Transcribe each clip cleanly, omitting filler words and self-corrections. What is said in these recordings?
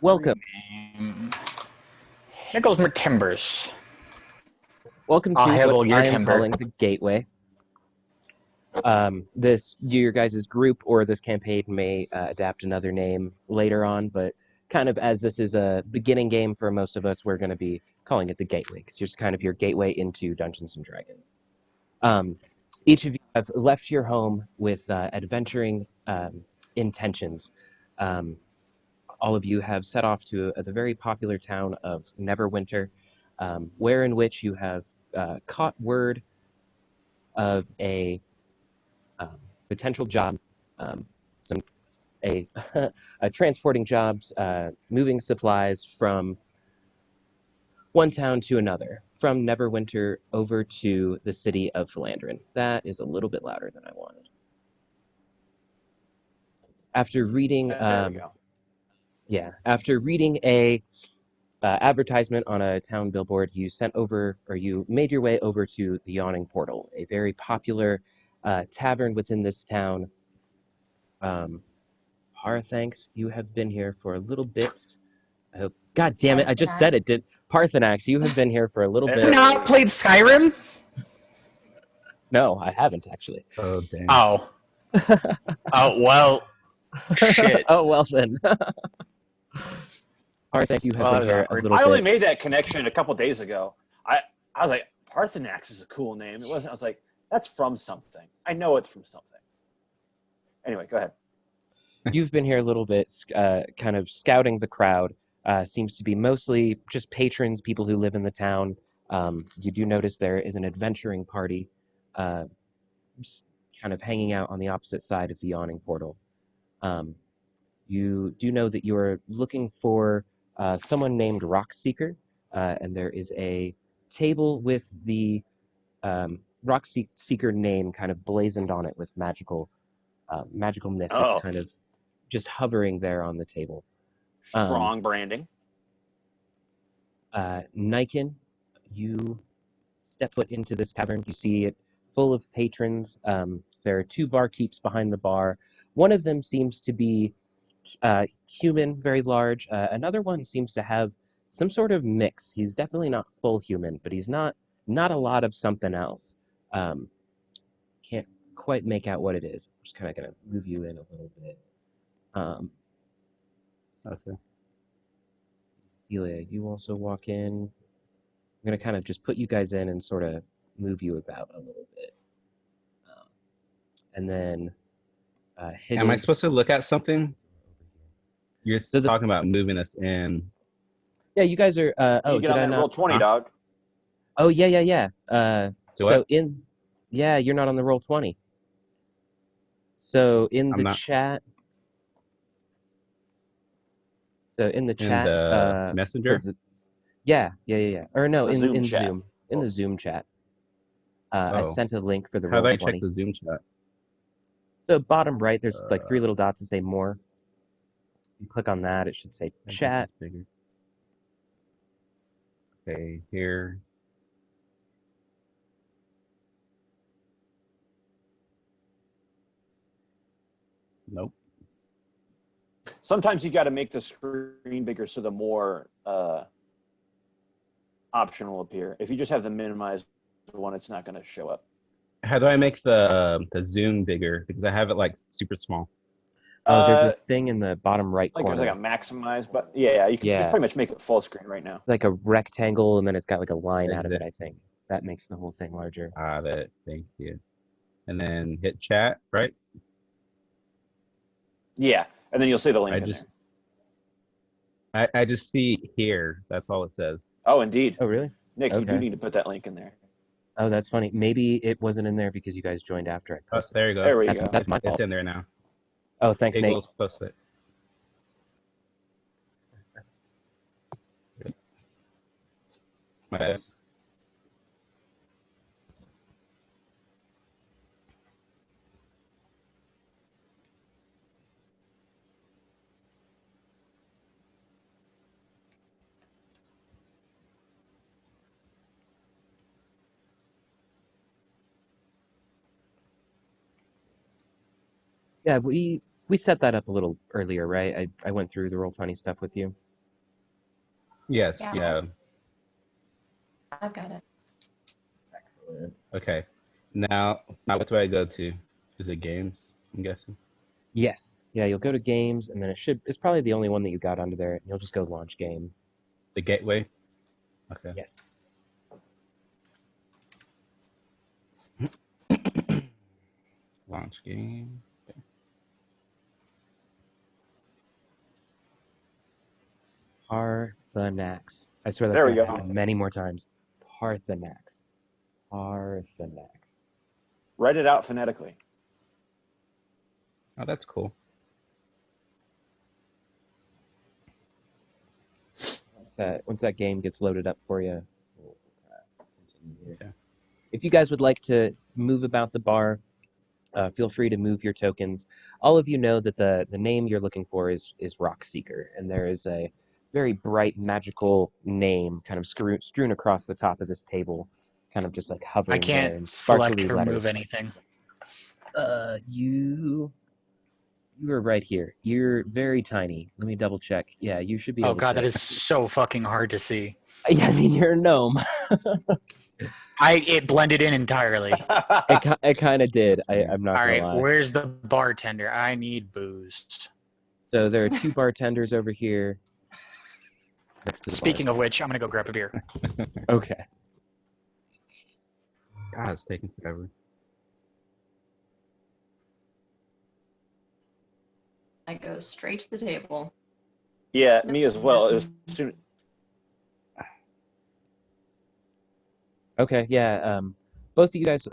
Welcome. Nichols Timbers. Welcome I'll to what handle your I am timber. calling the Gateway. Your guys' group or this campaign may adapt another name later on, but kind of as this is a beginning game for most of us, we're going to be calling it the Gateway because it's kind of your gateway into Dungeons and Dragons. Each of you have left your home with adventuring intentions. All of you have set off to the very popular town of Neverwinter, where in which you have caught word of a potential job, some a, a transporting jobs, moving supplies from one town to another, from Neverwinter over to the city of Philandrin. That is a little bit louder than I wanted. After reading, There we go. after reading a advertisement on a town billboard, you made your way over to the Yawning Portal, a very popular tavern within this town. Parthanx, you have been here for a little bit. I hope. God damn it! I just said it. Did Parthenax? You have been here for a little bit. Not played Skyrim? No, I haven't actually. Oh, dang. Oh. Oh, well. Shit. Oh, well then. Parthanx, you have been here a little I only bit. made that connection a couple days ago. I was like, Parthenax is a cool name. It wasn't. I was like, that's from something. I know it's from something. Anyway, go ahead. You've been here a little bit, kind of scouting the crowd. Seems to be mostly just patrons, people who live in the town. You do notice there is an adventuring party, kind of hanging out on the opposite side of the Yawning Portal. You do know that you are looking for someone named Rockseeker, and there is a table with the Rockseeker name kind of blazoned on it with magical mist. Oh. It's kind of just hovering there on the table. Strong branding. Niken, you step foot into this tavern. You see it full of patrons. There are two barkeeps behind the bar. One of them seems to be human, very large. Another one seems to have some sort of mix. He's definitely not full human, but he's not a lot of something else. Can't quite make out what it is. I'm just kind of going to move you in a little bit. Okay. Celia, you also walk in. I'm going to kind of just put you guys in and sort of move you about a little bit. And then Am I supposed to look at something? You're talking about moving us in. Yeah, you guys are. You get on that roll 20, dog. Oh yeah. Do I? You're not on the roll 20. So in the chat. So in the chat, messenger. Yeah. Or no, in Zoom Zoom, in the Zoom chat. I sent a link for the roll 20. How do I check the Zoom chat? So bottom right, there's like three little dots that say more. You click on that, it should say chat. Bigger. Okay, here. Nope. Sometimes you got to make the screen bigger so the more option will appear. If you just have the minimized one, it's not going to show up. How do I make the Zoom bigger? Because I have it like super small. Oh, there's a thing in the bottom right corner. There's like a maximize, but yeah, you can just pretty much make it full screen right now. Like a rectangle, and then it's got like a line out of it, I think. That makes the whole thing larger. Got it. Thank you. And then hit chat, right? Yeah, and then you'll see the link I just see here. That's all it says. Oh, indeed. Oh, really? Nick, you do need to put that link in there. Oh, that's funny. Maybe it wasn't in there because you guys joined after I posted. Oh, there you go. There we go. That's my fault. It's in there now. Oh, thanks, Nate. Post it. My bad. Yeah, we we set that up a little earlier, right? I went through the Roll20 stuff with you. Yes. Yeah. Yeah. I've got it. Excellent. Okay. Now what do I go to? Is it games? I'm guessing. Yes. Yeah, you'll go to games, and then it's probably the only one that you got under there. You'll just go launch game. The gateway. Okay. Yes. Launch game. Okay. Parthenax. I swear that's There we gonna go. happen many more times. Parthenax. Parthenax. Write it out phonetically. Oh, that's cool. Once that game gets loaded up for you, we'll continue here. Okay. If you guys would like to move about the bar, feel free to move your tokens. All of you know that the name you're looking for is Rock Seeker, and there is a very bright magical name kind of strewn across the top of this table, kind of just like hovering I there in can't sparkly select or letters. move anything. You are right here. You're very tiny. Let me double check. Yeah, you should be Oh able god, to. that is so fucking hard to see. Yeah, I mean, you're a gnome. It blended in entirely. It kind of did. I'm not All gonna right, lie. where's the bartender? I need booze. So there are two bartenders over here. Next to the Speaking of which, I'm gonna go grab a beer. bar. Okay. God, it's taking forever. I go straight to the table. Yeah, me as well. It was soon. Okay. Yeah. Both of you guys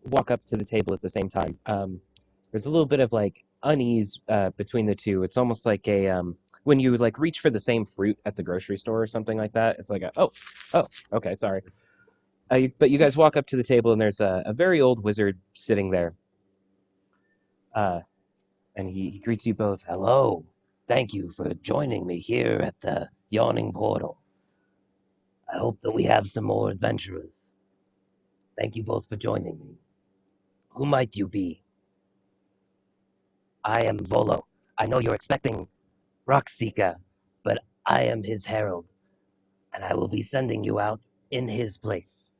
walk up to the table at the same time. There's a little bit of like unease between the two. It's almost like a when you like reach for the same fruit at the grocery store or something like that. It's like oh, okay, sorry. But you guys walk up to the table and there's a very old wizard sitting there. And he greets you both. Hello. Thank you for joining me here at the Yawning Portal. I hope that we have some more adventurers. Thank you both for joining me. Who might you be? I am Volo. I know you're expecting Rockseeker, but I am his herald, and I will be sending you out in his place.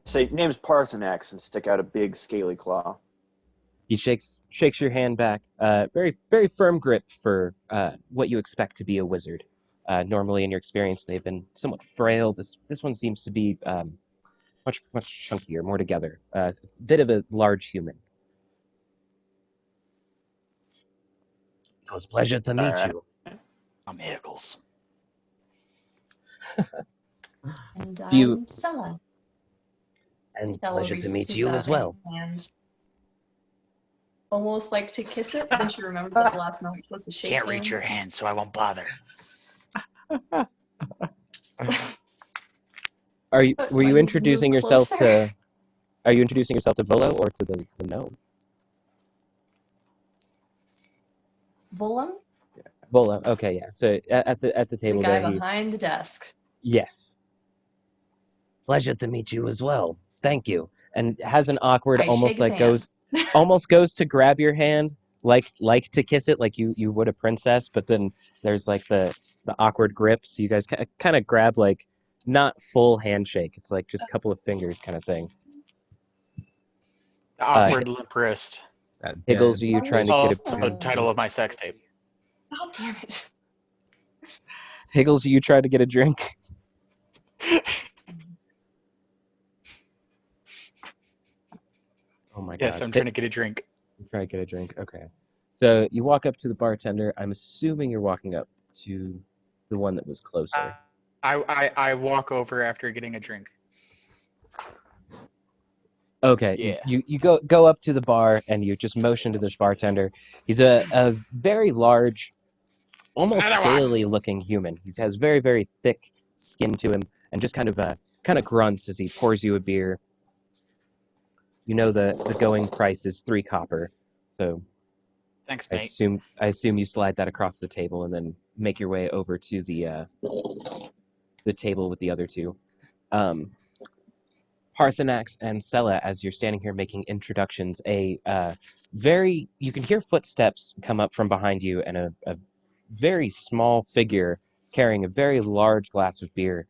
Say, name's Parthenax, and stick out a big scaly claw. He shakes your hand back. Very, very firm grip for what you expect to be a wizard. Normally, in your experience, they've been somewhat frail. This one seems to be much chunkier, more together. Bit of a large human. It was a pleasure to meet you. I'm Higgles. And Do you- I'm Stella. And Stella pleasure to meet reaches you out as well. And almost like to kiss it, then she remembers that the last moment was to shake Can't hands. reach your hand, so I won't bother. Were you But when you introducing move yourself closer- to? Are you introducing yourself to Volo or to the gnome? Volum, Volo. Okay, yeah. So at the the table guy there, behind the desk. yes. Pleasure to meet you as well. Thank you. And has an awkward, I almost shake like his almost goes to grab your hand, like to kiss it, like you would a princess. But then there's like the awkward grip, so you guys kind of grab like not full handshake. It's like just a couple of fingers kind of thing. The awkward limp wrist. That Higgles, are dead- you trying to Also get the title of my sex tape. Oh, damn it. Higgles, are you trying to get a drink? Oh my god. Yes, I'm trying to get a drink. Try to get a drink. Okay. So you walk up to the bartender. I'm assuming you're walking up to the one that was closer. I walk over after getting a drink. Okay. Yeah. You go up to the bar and you just motion to this bartender. He's a very large, almost Another one. scaly looking human. He has very, very thick skin to him and just kind of grunts as he pours you a beer. You know the going price is 3 copper. So Thanks, I mate. assume you slide that across the table and then make your way over to the table with the other two. Parthenax and Sella, as you're standing here making introductions, you can hear footsteps come up from behind you, and a very small figure carrying a very large glass of beer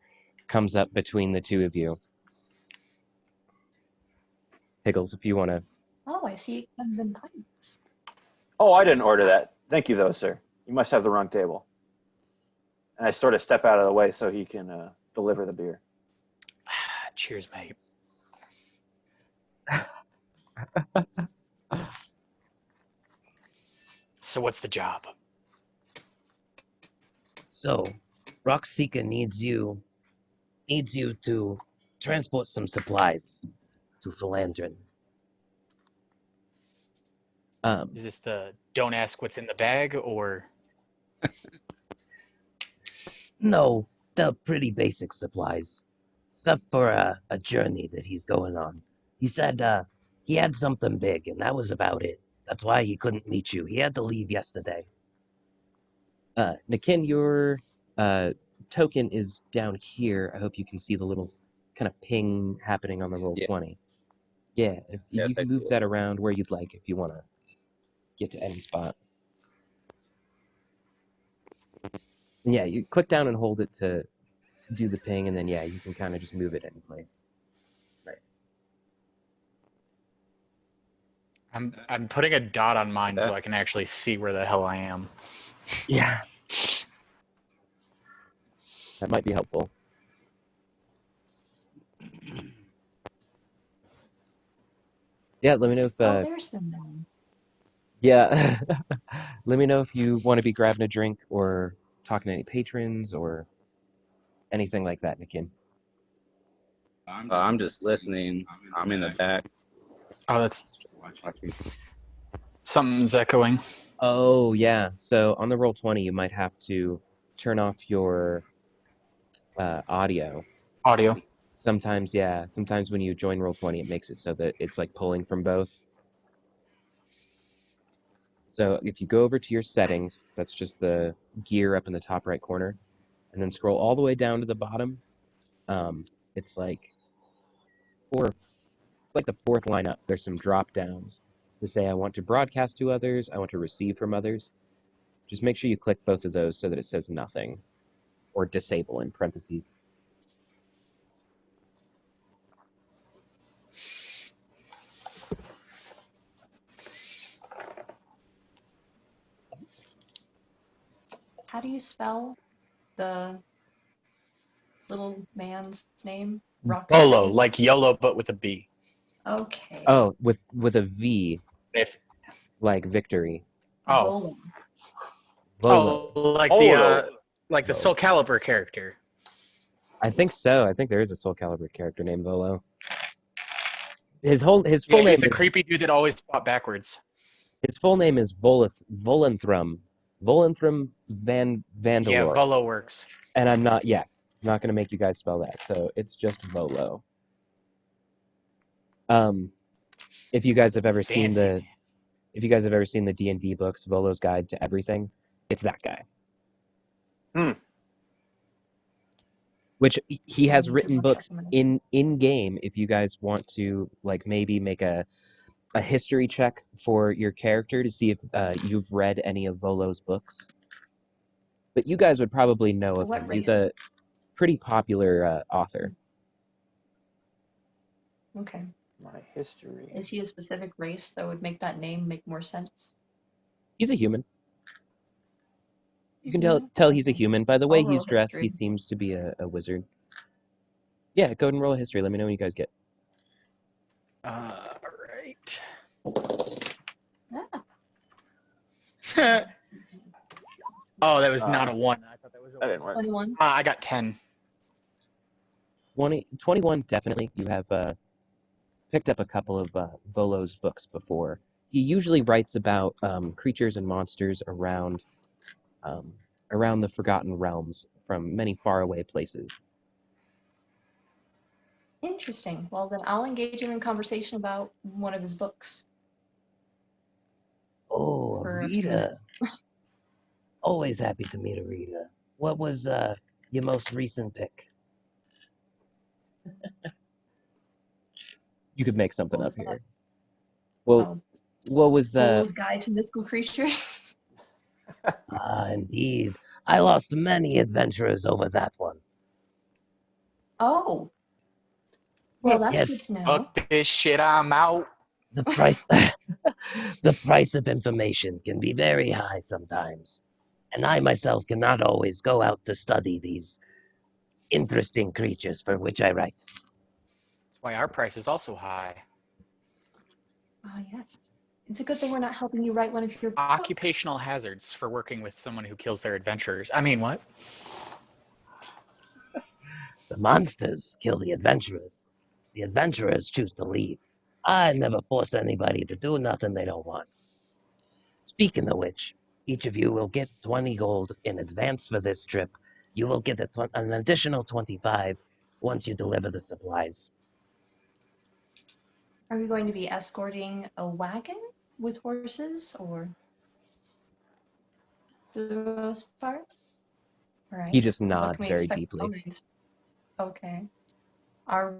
comes up between the two of you. Pickles, if you want to. Oh, I see it comes in pints. Oh, I didn't order that. Thank you, though, sir. You must have the wrong table. And I sort of step out of the way so he can deliver the beer. Cheers, mate. So what's the job? So, Rockseeker needs you to transport some supplies to Philandrin. Is this the don't ask what's in the bag, or? No, they're pretty basic supplies. Stuff for a journey that he's going on. He said he had something big, and that was about it. That's why he couldn't meet you. He had to leave yesterday. Nikin, your token is down here. I hope you can see the little kind of ping happening on the roll 20. Yeah, if you can move that around where you'd like if you want to get to any spot. And yeah, you click down and hold it to do the ping, and then yeah, you can kind of just move it any place. Nice. I'm putting a dot on mine so I can actually see where the hell I am. Yeah. That might be helpful. Yeah, let me know if Oh, there's them then. yeah. Let me know if you want to be grabbing a drink or talking to any patrons or anything like that, Nikin. I'm just listening. I'm in the back. Oh, that's Watching. something's echoing. Oh, yeah. So on the roll 20, you might have to turn off your audio. Audio. Sometimes, yeah. Sometimes when you join roll 20, it makes it so that it's like pulling from both. So if you go over to your settings, that's just the gear up in the top right corner, and then scroll all the way down to the bottom. It's like the fourth line up. There's some drop downs to say I want to broadcast to others, I want to receive from others. Just make sure you click both of those so that it says nothing, or disable in parentheses. How do you spell the little man's name? Bolo, like YOLO, but with a B. Okay. Oh, with a V, If like victory. oh Volo. oh, like Volo. the Soul Calibur character. I think so. I think there is a Soul Calibur character named Volo. His full Yeah, name he's the is, creepy dude that always fought backwards. his full name is Volanthrum. Volanthrum Vandalor. Yeah, Volo works. And I'm not going to make you guys spell that. So it's just Volo. If you guys have ever seen the D&D books, Volo's Guide to Everything, it's that guy. Which he has written books in game. If you guys want to like maybe make a history check for your character to see if you've read any of Volo's books. But you guys would probably know of him. He's a pretty popular author. Okay. My history. Is he a specific race that would make that name make more sense? He's a human. You can tell he's a human. By the way he's dressed, he seems to be a wizard. Yeah, go ahead and roll a history. Let me know when you guys get. Right. Oh, that was not a 1. I thought that was a That didn't work. 21. I got 10. 21, definitely. You have picked up a couple of Volo's books before. He usually writes about creatures and monsters around the Forgotten Realms from many faraway places. Interesting. Well, then I'll engage him in conversation about one of his books. Oh, For a a few reader. Always happy to meet a reader. What was your most recent pick? You could make something What up was that? here. Well, Oh, what was Bolo's Guide to Mythical Creatures. Ah, indeed. I lost many adventurers over that one. Oh, well, that's good Yes, to know. Fuck this shit, I'm out. the price the price of information can be very high sometimes. And I myself cannot always go out to study these interesting creatures for which I write. That's why our price is also high. Ah, yes. It's a good thing we're not helping you write one of your books. Occupational hazards for working with someone who kills their adventurers. I mean, what? The monsters kill the adventurers. The adventurers choose to leave. I never force anybody to do nothing they don't want. Speaking of which, each of you will get 20 gold in advance for this trip. You will get an additional 25 once you deliver the supplies. Are we going to be escorting a wagon with horses, or for the most part? All right. He just What nods can we very expect deeply. from it? Okay. Are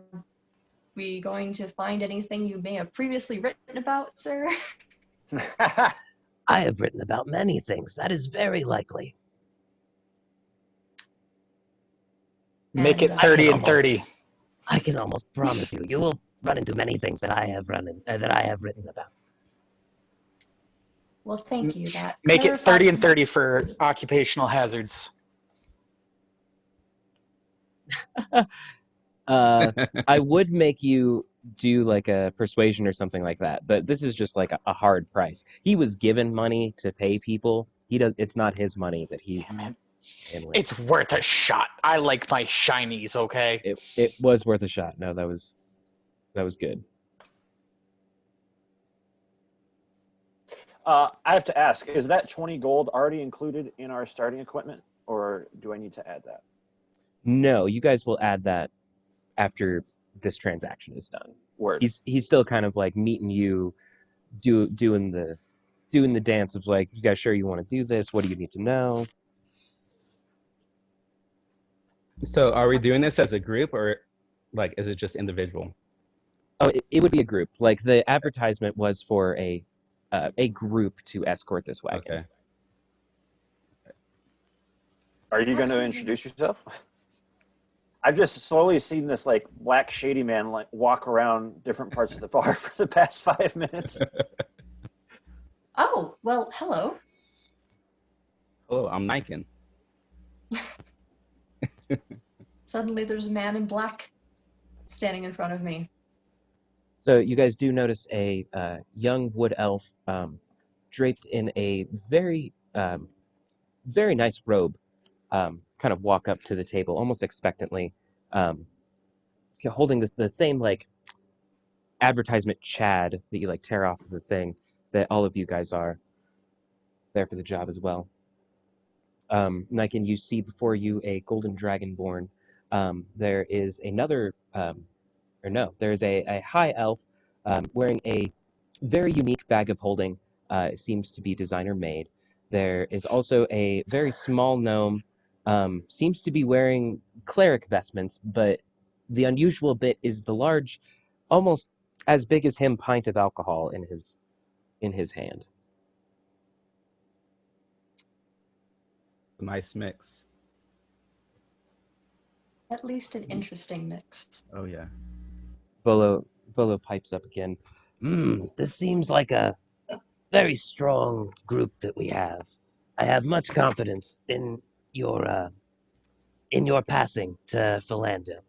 we going to find anything you may have previously written about, sir? I have written about many things. That is very likely. Make And, it 30 and almost- 30. I can almost promise you, you will run into many things that I have written about. Well, thank you. That Make it 30 and clarifies 30 for occupational hazards. I would make you do like a persuasion or something like that, but this is just like a hard price. He was given money to pay people. He does. It's not his money that he's Damn it. in with. It's worth a shot. I like my shinies, okay? It was worth a shot. No, that was good. I have to ask: is that 20 gold already included in our starting equipment, or do I need to add that? No, you guys will add that after this transaction is done. Word. He's still kind of like meeting you, doing the dance of like, you guys sure you want to do this? What do you need to know? So are we doing this as a group, or like is it just individual? Oh, it would be a group. Like the advertisement was for a group to escort this wagon. Okay. Are you going to introduce yourself? I've just slowly seen this like black shady man like walk around different parts of the bar for the past 5 minutes. Oh, well, hello. Hello, I'm Niken. Suddenly there's a man in black standing in front of me. So you guys do notice a young wood elf draped in a very very nice robe kind of walk up to the table almost expectantly, holding the same like advertisement chad that you like tear off of the thing that all of you guys are there for the job as well. Niken, you see before you a golden dragonborn. There is another there's a high elf wearing a very unique bag of holding. It seems to be designer made. There is also a very small gnome, seems to be wearing cleric vestments, but the unusual bit is the large, almost as big as him, pint of alcohol in his hand. Nice mix. At least an interesting mix. Oh yeah. Volo pipes up again. This seems like a very strong group that we have. I have much confidence in your passing to Philander.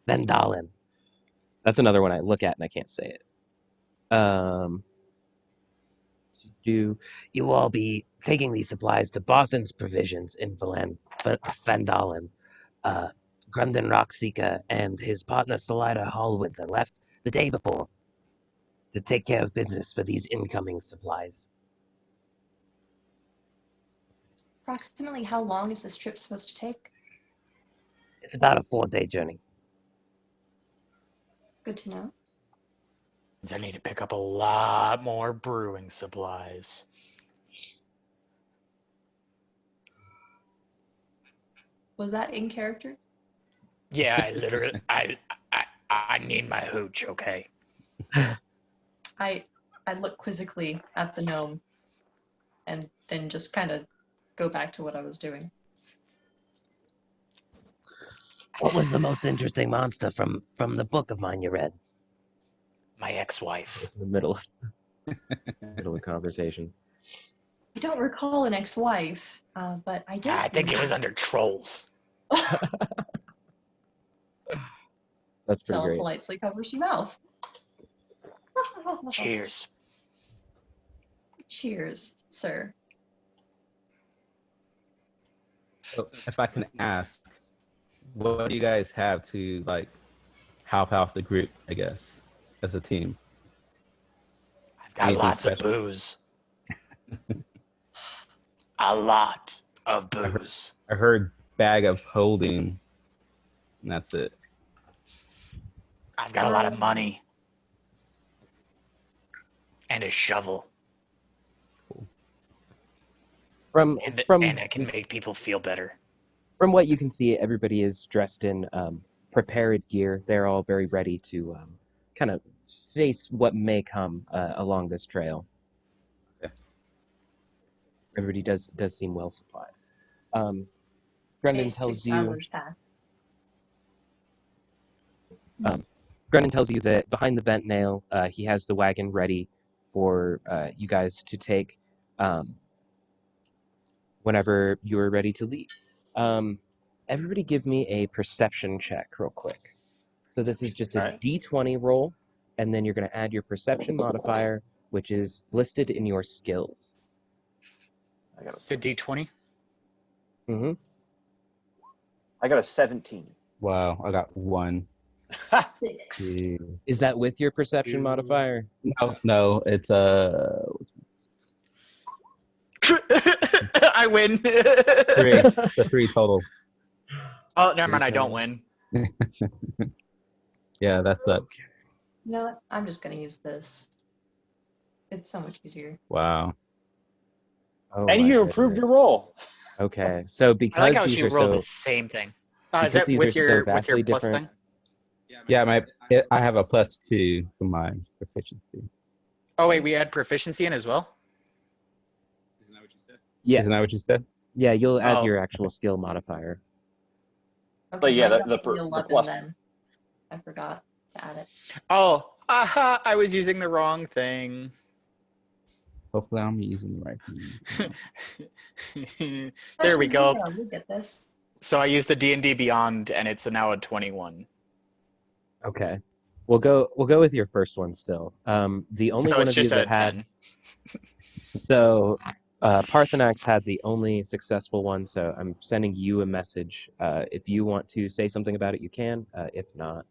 Vendalen. That's another one I look at and I can't say it. You will all be taking these supplies to Boston's provisions in Vandalen. Grundon Rockseeker and his partner Salida Hallwinter left the day before to take care of business for these incoming supplies. Approximately how long is this trip supposed to take? It's about a 4-day journey. Good to know. I need to pick up a lot more brewing supplies. Was that in character? Yeah, I literally, I need my hooch, okay? I look quizzically at the gnome and then just kind of go back to what I was doing. What was the most interesting monster from the book of mine you read? My ex-wife. It's in the middle of conversation. I don't recall an ex-wife, but I did. I think it was under trolls. That's pretty Sel great. politely covers your mouth. Cheers. Cheers, sir. So if I can ask, what do you guys have to like help out the group? I guess as a team. I've got Anything lots of special? booze. A lot of booze. I heard bag of holding, and that's it. I've got a lot of money. And a shovel. From And I can make people feel better. from what you can see, everybody is dressed in prepared gear. They're all very ready to kind of face what may come along this trail. Okay. Everybody does seem well supplied. Brendan tells you. Brendan tells you that behind the bent nail, he has the wagon ready for you guys to take whenever you are ready to leave. Everybody give me a perception check real quick. So this is just a All right. D20 roll, and then you're going to add your perception modifier, which is listed in your skills. It's a D20. Mm-hmm. I got a 17. Wow, I got 1. 6. Two. Is that with your perception modifier? No, it's I win. 3. The 3 total. Oh, never mind. I don't win. Yeah, that's it. You know what? I'm just gonna use this. It's so much easier. Wow. Oh, And my you improved goodness. your roll. Okay, so because I like how these she are rolled so the same thing. because Is that these with are so your vastly plus different- thing? Yeah, I have a +2 for my proficiency. Oh wait, we add proficiency in as well. yes, Isn't that what you said? yeah, you'll add Oh. your actual skill modifier. Okay, But yeah, mine's the actually the 11 plus. then. I forgot to add it. Oh, aha! I was using the wrong thing. Hopefully, I'm using the right thing. There we go. Zero, we get this. So I used the D&D Beyond, and it's now a 21. Okay, we'll go with your first one still. The only So one it's of you just a that had 10. so Parthenax had the only successful one. So I'm sending you a message. If you want to say something about it, you can. If not,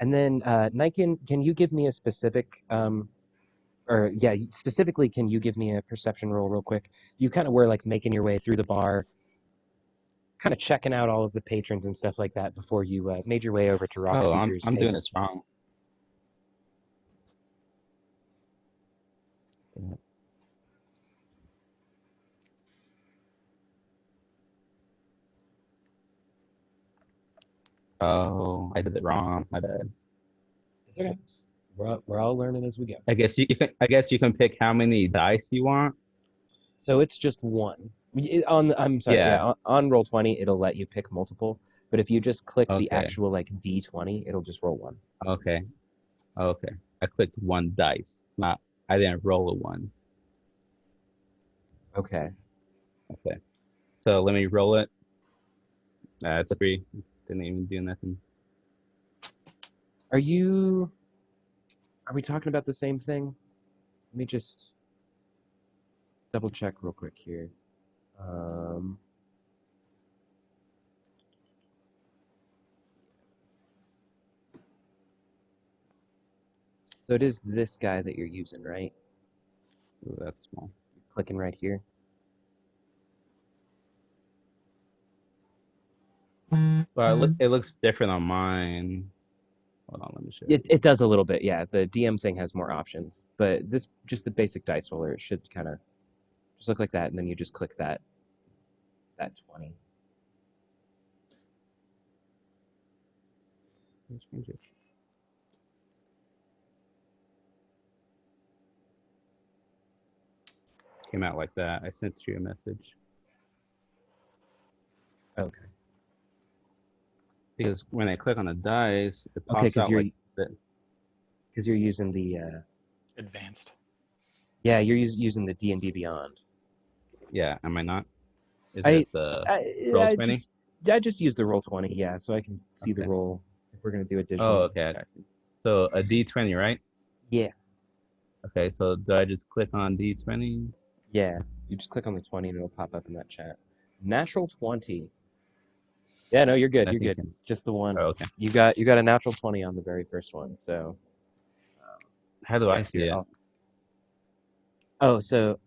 and then Niken, can you give me a specific, or yeah, specifically, can you give me a perception roll real quick? You kind of were like making your way through the bar, kind of checking out all of the patrons and stuff like that before you made your way over to Rock Oh, Seeker's I'm doing table. this wrong. Oh, I did it wrong. My bad. It's okay. We're all learning as we go. I guess you can pick how many dice you want. So it's just one. I'm sorry. Yeah. Yeah, on Roll20, it'll let you pick multiple. But if you just click the Okay. actual like D20, it'll just roll one. Okay. Okay. I clicked 1 dice. I didn't roll a 1. Okay. Okay. So let me roll it. It's a 3. Didn't even do nothing. Are we talking about the same thing? Let me just double check real quick here. So it is this guy that you're using, right? Ooh, that's small. Clicking right here. Well, it looks different on mine. Hold on, let me show you. It does a little bit, yeah. The DM thing has more options, but this just the basic dice roller. It should kind of just look like that, and then you just click that 20. Let's change it. Came out like that. I sent you a message Okay. because when I click on the dice, it Okay, pops out like that. because you're using the Advanced. yeah, you're using the D&D Beyond. Yeah, am I not? Is I- it the roll 20? I just used the roll 20, yeah, so I can see the Okay. roll if we're gonna do it digitally. Oh, okay. I got you. So a D20, right? Yeah, Okay, so do I just click on D20? yeah. You just click on the 20 and it'll pop up in that chat. Natural 20. Yeah, no, you're good. I You're think good. Just the one. Oh, okay. You got a natural 20 on the very first one. So How do yeah, I see here, it? oh, so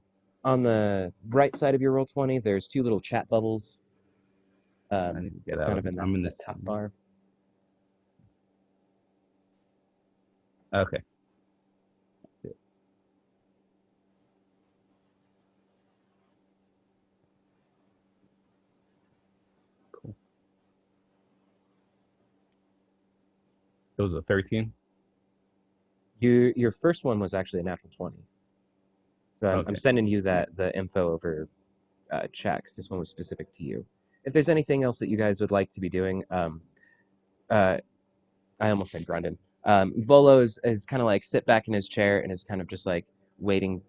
on the right side of your roll 20, there's two little chat bubbles. I need to get Kind out. of in I'm in that the top bar. Okay. Cool. It was a 13. Your first one was actually a natural 20. So I'm Okay. sending you the info over chat 'cause this one was specific to you. If there's anything else that you guys would like to be doing, I almost said Grundon. Volo is kind of like sit back in his chair and is kind of just like waiting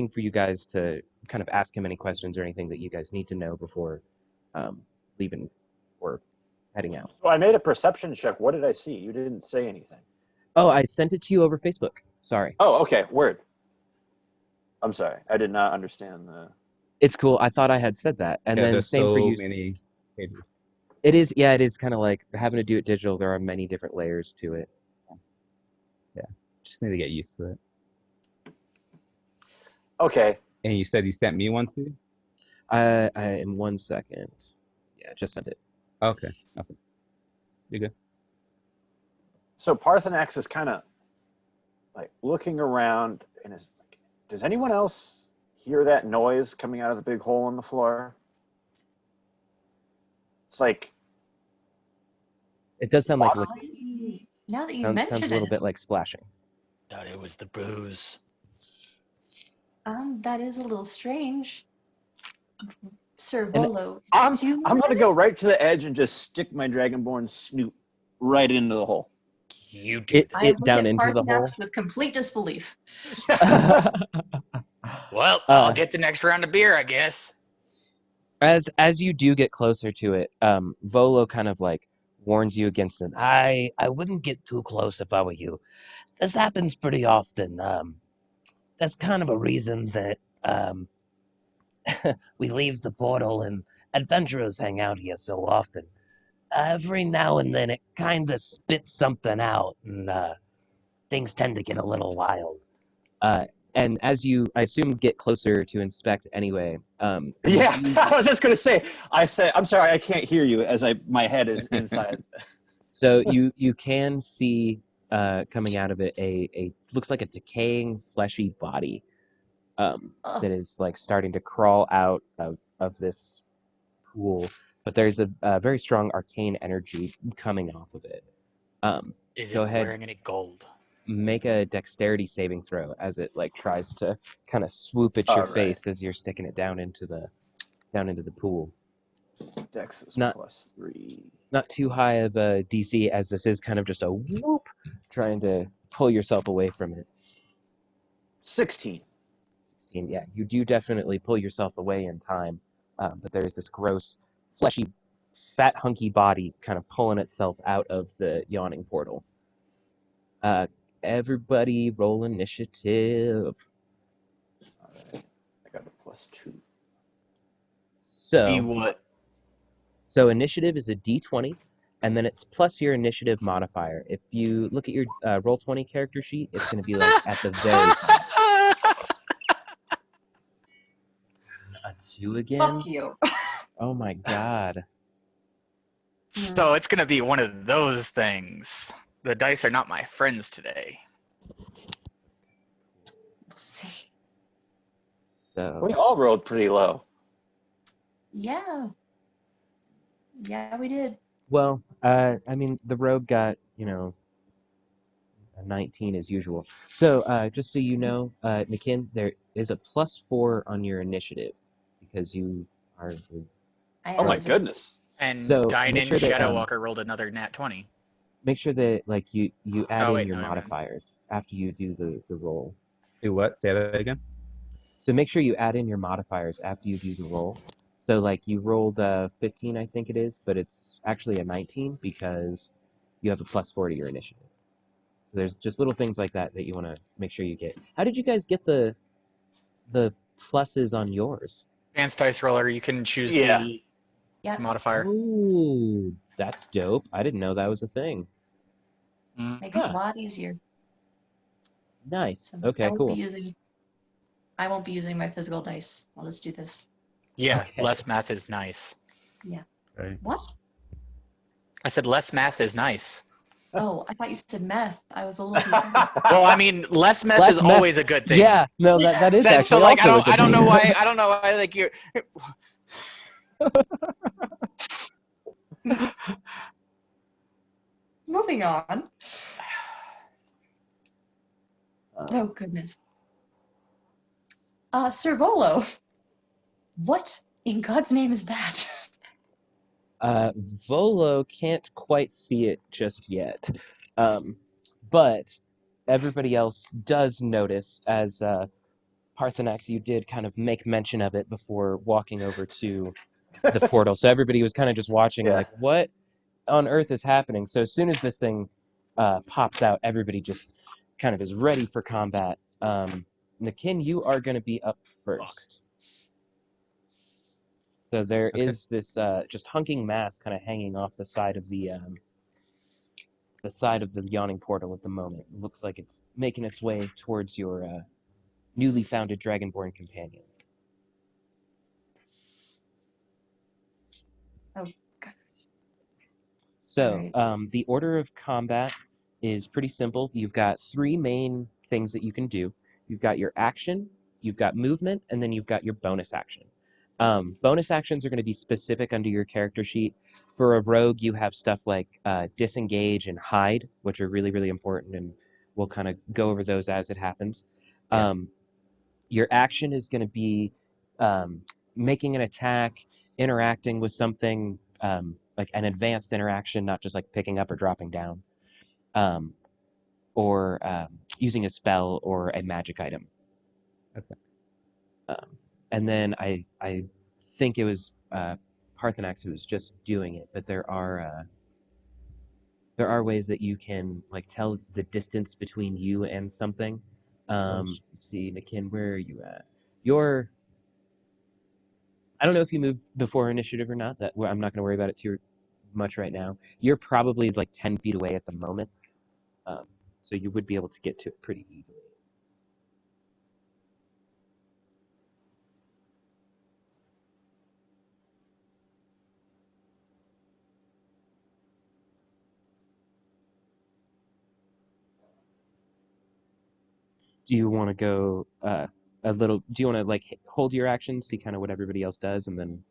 for you guys to kind of ask him any questions or anything that you guys need to know before leaving or heading out. So I made a perception check. What did I see? You didn't say anything. Oh, I sent it to you over Facebook. Sorry. Oh, okay. Word. I'm sorry. I did not understand the. It's cool. I thought I had said that. And Yeah, then there's same so for you. many pages. It is kind of like having to do it digital. There are many different layers to it. Just need to get used to it. Okay. And you said you sent me one too? I in 1 second. Yeah, just sent it. Okay. Okay. You good? So Parthenax is kind of like looking around and is like, does anyone else hear that noise coming out of the big hole in the floor? It's like It does sound like Now that you sounds mention a little it, bit like splashing. Thought it was the booze. that is a little strange. Sir And- Volo, I'm do you going to notice? go right to the edge and just stick my Dragonborn snoot right into the hole. You do It that. I look down at into the hole. Parthenax with complete disbelief. Well, Uh, I'll get the next round of beer, I guess. As you do get closer to it, Volo kind of like warns you against it. I wouldn't get too close if I were you. This happens pretty often. That's kind of a reason that we leave the portal and adventurers hang out here so often. Every now and then it kind of spits something out, and things tend to get a little wild. And as you, I assume, get closer to inspect anyway. Yeah, you- I was just going to say. I said, I'm sorry, I can't hear you as my head is inside. So you can see coming out of it a looks like a decaying fleshy body Ugh. that is like starting to crawl out of this pool. But there's a very strong arcane energy coming off of it. Is Go it ahead. wearing any gold? Make a dexterity saving throw as it like tries to kind of swoop at your Alright. face as you're sticking it down into the pool. Dex is Not- +3. Not too high of a DC as this is kind of just a whoop, trying to pull yourself away from it. 16. 16, yeah, you do definitely pull yourself away in time, but there's this gross, fleshy, fat, hunky body kind of pulling itself out of the yawning portal. Everybody roll initiative. All right. I got a +2. The So, what? so initiative is a D20, and then it's plus your initiative modifier. If you look at your Roll20 character sheet, it's going to be like at the very top. A 2 again? Fuck you. Oh my god. So it's gonna be one of those things. The dice are not my friends today. We'll see. So We all rolled pretty low. Yeah. Yeah, we did. well, I mean, the rogue got a 19 as usual. So just so you know, Nikin, there is a +4 on your initiative because you are. I Oh my added it. goodness. And So, Dynan make sure that, Shadow Walker rolled another nat 20. Make sure that like you add Oh, in wait, your no, never mind. modifiers after you do the roll. Do what? Say that again. So make sure you add in your modifiers after you do the roll. So like you rolled 15, I think it is, but it's actually a 19 because you have a +4 to your initiative. So there's just little things like that that you want to make sure you get. How did you guys get the pluses on yours? Advanced Dice Roller, you can choose Yeah. the Yeah. modifier. Ooh, that's dope. I didn't know that was a thing. Mm. Makes it Huh. a lot easier. Nice. So Okay, cool. I won't be using my physical dice. I'll just do this. Yeah, Okay. less math is nice. Right. What? I said less math is nice. Oh, I thought you said meth. I was a little concerned. Well, I mean, less math Less is math- always a good thing. Yeah, no, that is That's actually so like also a good I don't know thing. why like you're Moving on. Oh, goodness. Sir Volo. What in God's name is that? Volo can't quite see it just yet, but everybody else does notice as Parthenax, you did kind of make mention of it before walking over to the portal. So everybody was kind of just watching, Yeah. like, what on earth is happening? So as soon as this thing pops out, everybody just kind of is ready for combat. Nikin, you are going to be up first. So there Okay. is this just hunking mass kind of hanging off the side of the yawning portal at the moment. It looks like it's making its way towards your newly founded dragonborn companion. Oh, God. So Alright. the order of combat is pretty simple. You've got 3 main things that you can do. You've got your action, you've got movement, and then you've got your bonus action. Bonus actions are going to be specific under your character sheet. For a rogue, you have stuff like disengage and hide, which are really, really important, and we'll kind of go over those as it happens. Yeah. Your action is going to be making an attack, interacting with something, like an advanced interaction, not just like picking up or dropping down, or using a spell or a magic item. Okay. And then I think it was Parthenax who was just doing it, but there are ways that you can like tell the distance between you and something. Let's see, Nikin, where are you at? I don't know if you moved before initiative or not. I'm not going to worry about it too much right now. You're probably like 10 feet away at the moment, so you would be able to get to it pretty easily. Do you want to go a little? Do you want to like hold your action, see kind of what everybody else does, and then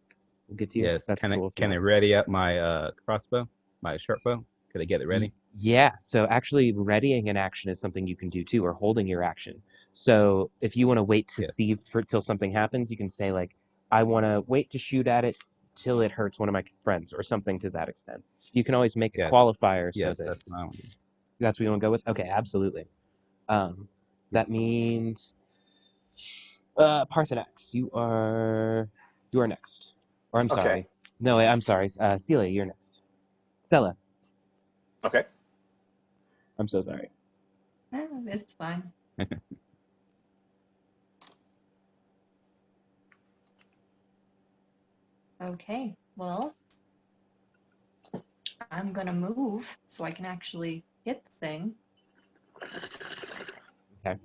we'll get to you? Yes. That's Can cool. I ready up my crossbow, my short bow? Could I get it ready? Yeah. So actually, readying an action is something you can do too, or holding your action. So if you want to wait to Yes. see till something happens, you can say like, I want to wait to shoot at it till it hurts one of my friends, or something to that extent. You can always make a Yes. qualifier so Yes, that that's my one. that's what you want to go with. Okay, absolutely. That means Parthenax, you are next. Or I'm Okay. sorry. No, I'm sorry. Celia, you're next. Stella, Okay. I'm so sorry. It's fine. Okay, well, I'm gonna move so I can actually hit the thing. Okay.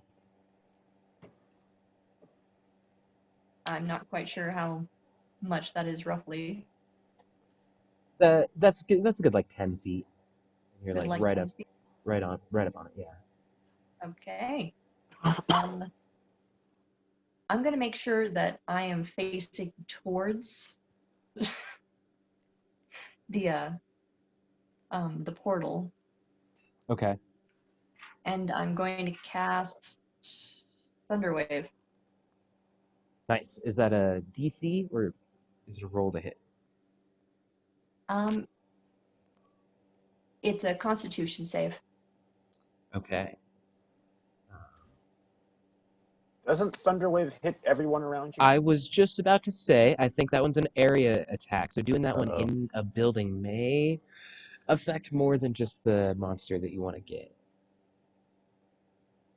I'm not quite sure how much that is roughly. That's good. That's a good like 10 feet. You're Good, like 10 feet. right up on it. Yeah. Okay. I'm going to make sure that I am facing towards the portal, Okay. and I'm going to cast Thunderwave. Nice. Is that a DC or is it a roll to hit? It's a Constitution save. Okay. Doesn't Thunderwave hit everyone around you? I was just about to say, I think that one's an area attack. So doing that one Uh-oh. in a building may affect more than just the monster that you want to get.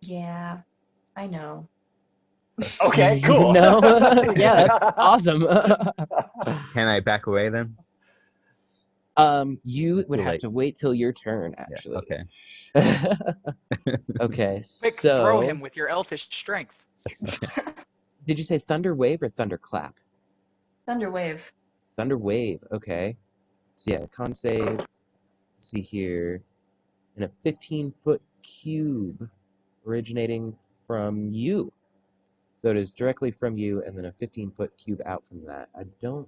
Yeah, I know. Okay, cool. No? Yeah, that's awesome. Can I back away then? You would Too have late. to wait till your turn, Yeah. actually. Okay. Okay, Quick, so throw him with your elfish strength. did you say thunder wave or thunder clap? Thunderwave. Thunder wave. Okay. So yeah, con save. See here, and a 15-foot cube originating from you. So it is directly from you, and then a 15-foot cube out from that. I don't.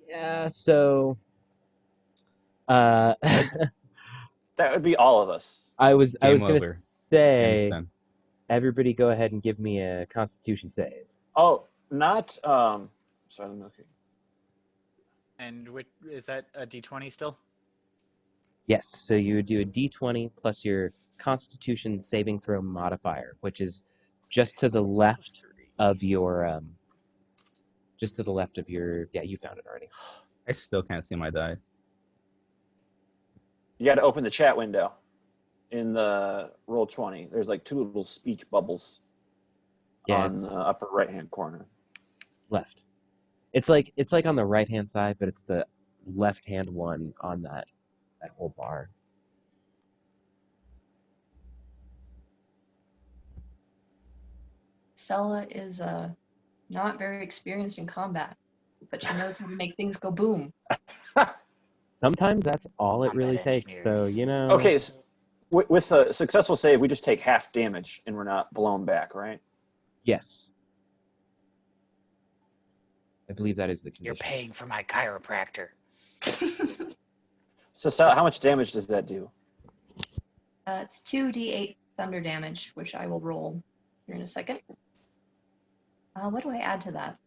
Yeah. So. That would be all of us. I was Game gonna over. say, Game's done. everybody go ahead and give me a Constitution save. Oh, not sorry, I'm looking. And is that a D20 still? Yes. So you would do a D20 plus your Constitution saving throw modifier, which is just to the left of your just to the left of your. Yeah, you found it already. I still can't see my dice. You got to open the chat window in the Roll20. There's like 2 little speech bubbles Yeah, on it's the upper right-hand corner. left. It's like on the right hand side, but it's the left hand one on that whole bar. Sella is not very experienced in combat, but she knows how to make things go boom. Sometimes that's all it really Combat takes. So engineers. you know. Okay, so with a successful save, we just take half damage and we're not blown back, right? Yes. I believe that is the condition. You're paying for my chiropractor. So Sal, how much damage does that do? It's 2d8 thunder damage, which I will roll here in a second. What do I add to that?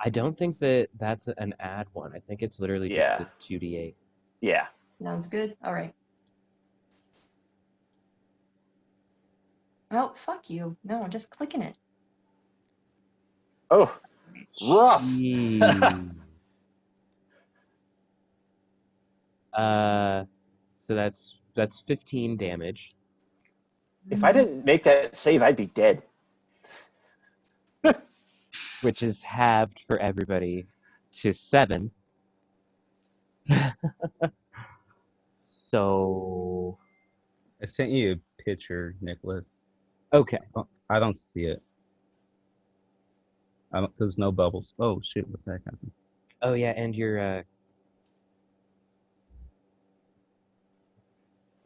I don't think that that's an add one. I think it's literally Yeah. just the 2d8. Yeah. Sounds good. All right. Oh, fuck you. No, I'm just clicking it. Oh, rough. Jeez. So that's 15 damage. If I didn't make that save, I'd be dead. Which is halved for everybody to 7. So I sent you a picture, Nicholas. okay. Oh, I don't see it. There's no bubbles. Oh shit! What the heck happened? Oh yeah, and your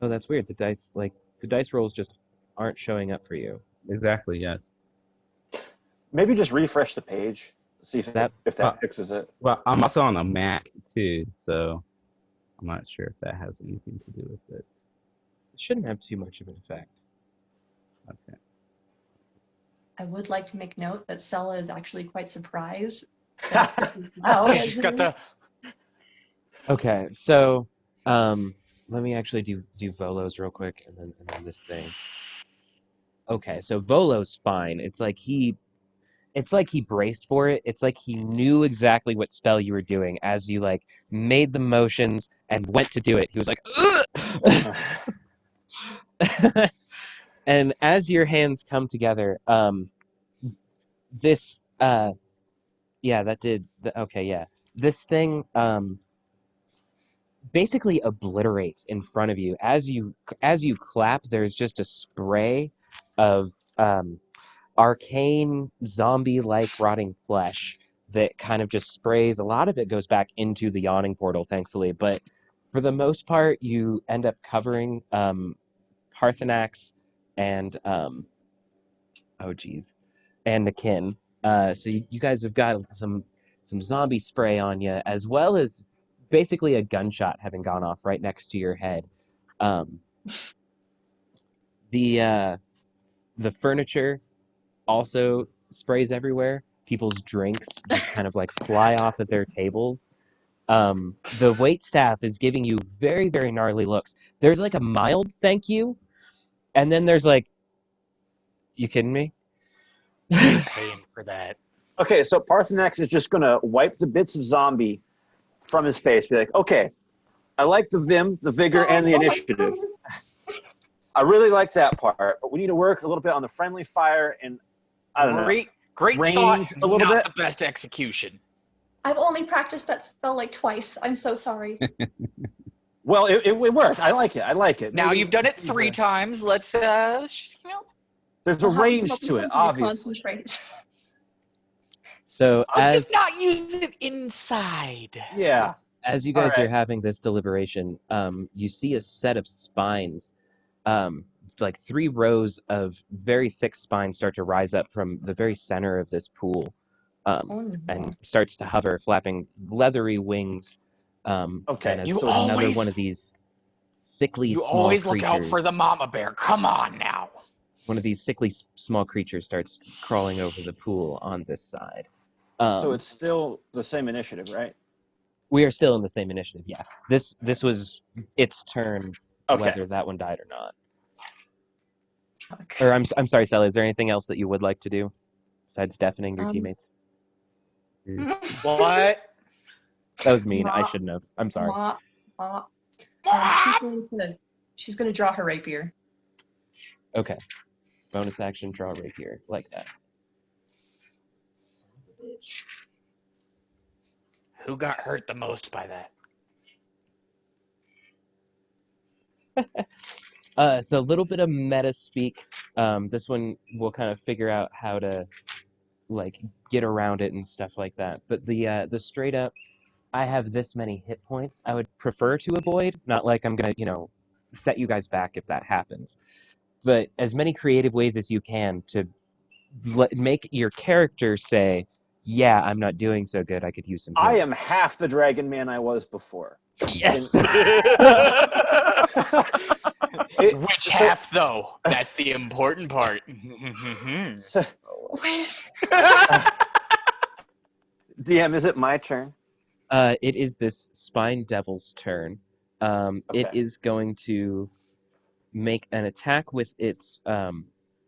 oh, that's weird. The dice rolls just aren't showing up for you. Exactly. Yes. Maybe just refresh the page, see if That- that fixes it. Well, I'm also on a Mac too, so I'm not sure if that has anything to do with it. It shouldn't have too much of an effect. Okay. I would like to make note that Sella is actually quite surprised. Oh, She's got the. Okay, so let me actually do Volo's real quick, and then this thing. Okay, so Volo's fine. It's like he braced for it. It's like he knew exactly what spell you were doing as you like made the motions and went to do it. He was like, ugh! And as your hands come together, this yeah, that did okay, yeah. This thing basically obliterates in front of you. As you clap, there's just a spray of arcane zombie-like rotting flesh that kind of just sprays. A lot of it goes back into the yawning portal, thankfully, but for the most part, you end up covering Parthenax and and Akin. So you guys have got some zombie spray on you, as well as basically a gunshot having gone off right next to your head. The furniture also sprays everywhere. People's drinks just kind of like fly off of their tables. The wait staff is giving you very, very gnarly looks. There's like a mild thank you, and then there's like, you kidding me? Paying for that. Okay, so Parthenax is just going to wipe the bits of zombie from his face. Be like, okay, I like the vim, the vigor, and the initiative. I really like that part, but we need to work a little bit on the friendly fire and, I don't know, Great range thought, a little not bit. the best execution. I've only practiced that spell like twice. I'm so sorry. Well, it worked. I like it. Now Maybe- you've done it 3 times. Let's There's a I'll have range help to it, you obviously. concentrate. So let's as just not use it inside. Yeah. as you guys Alright. are having this deliberation, you see a set of spines, like 3 rows of very thick spines start to rise up from the very center of this pool, Oh, no. and starts to hover, flapping leathery wings. Okay, and it's you another always- one of these sickly You small always creatures. look out for the mama bear. Come on now. One of these sickly small creatures starts crawling over the pool on this side. So it's still the same initiative, right? We are still in the same initiative. Yeah, this was its turn, Okay. whether that one died or not. Or I'm sorry, Sally. Is there anything else that you would like to do besides deafening your teammates? What? That was mean. I Ma- shouldn't have. I'm sorry. She's gonna draw her rapier. Okay. Bonus action, draw rapier, like that. Who got hurt the most by that? So a little bit of meta speak. This one we'll kind of figure out how to like get around it and stuff like that. But the straight up, I have this many hit points. I would prefer to avoid. Not like I'm gonna set you guys back if that happens. But as many creative ways as you can to make your character say, "Yeah, I'm not doing so good. I could use some." I healing." am half the dragon man I was before. Yes. Which half, though? That's the important part. DM, is it my turn? It is this spine devil's turn. It Okay. is going to make an attack with its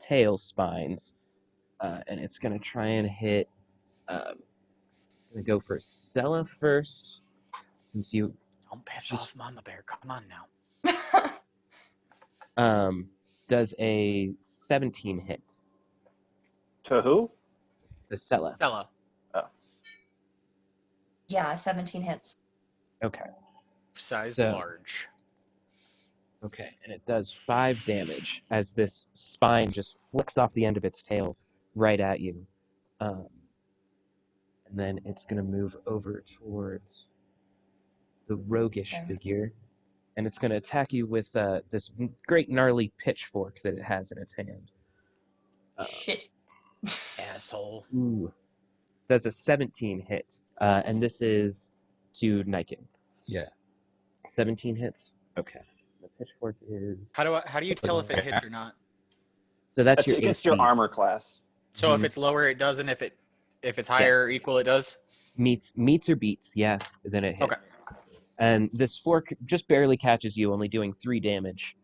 tail spines, and it's going to try and hit. It's going to go for Sella first, since you Don't piss Just- off Mama Bear. Come on now. does a 17 hit. To who? The Sella. Stella. Yeah, 17 hits. Okay. Size So- large. Okay, and it does 5 damage as this spine just flicks off the end of its tail right at you. And then it's going to move over towards the roguish Okay. figure, and it's going to attack you with this great gnarly pitchfork that it has in its hand. Shit. Asshole. Ooh. Does a 17 hit, and this is to Niken. Yeah. 17 hits? Okay. The pitchfork is... How do you tell if it hits or not? So that's That's your against AC. your armor class. So if Mhm. it's lower, it does, and if it's higher or equal, it does. Meets or beats, yeah, then it hits. Okay. And this fork just barely catches you, only doing 3 damage.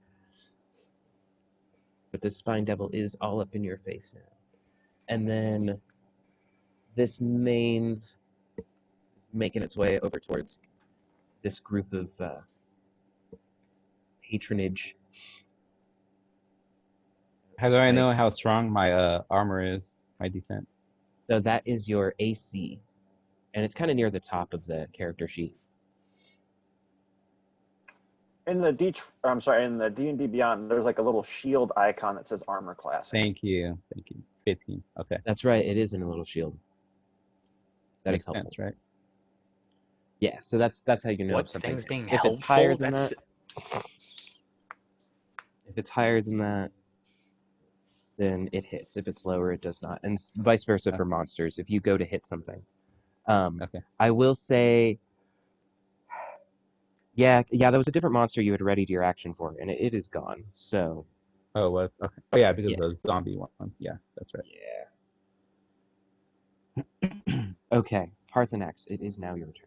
But this spine devil is all up in your face now. And then this main's making its way over towards this group of patronage. How do I know how strong my armor is? My defense. So that is your AC. And it's kind of near the top of the character sheet. In the D&D Beyond, there's like a little shield icon that says armor class. Thank you. 15. Okay. That's right, it is in a little shield. That Makes is helpful. sense, right? Yeah, so that's how you know What if something. things being If helpful? it's higher than That's that, if it's higher than that, then it hits. If it's lower, it does not, and vice versa for monsters. If you go to hit something, Okay. I will say, yeah, that was a different monster you had readied your action for, and it is gone. So Oh, it was okay. Oh yeah, because Yeah. of the zombie one. Yeah, that's right. yeah. Okay, Parthenax, it is now your turn.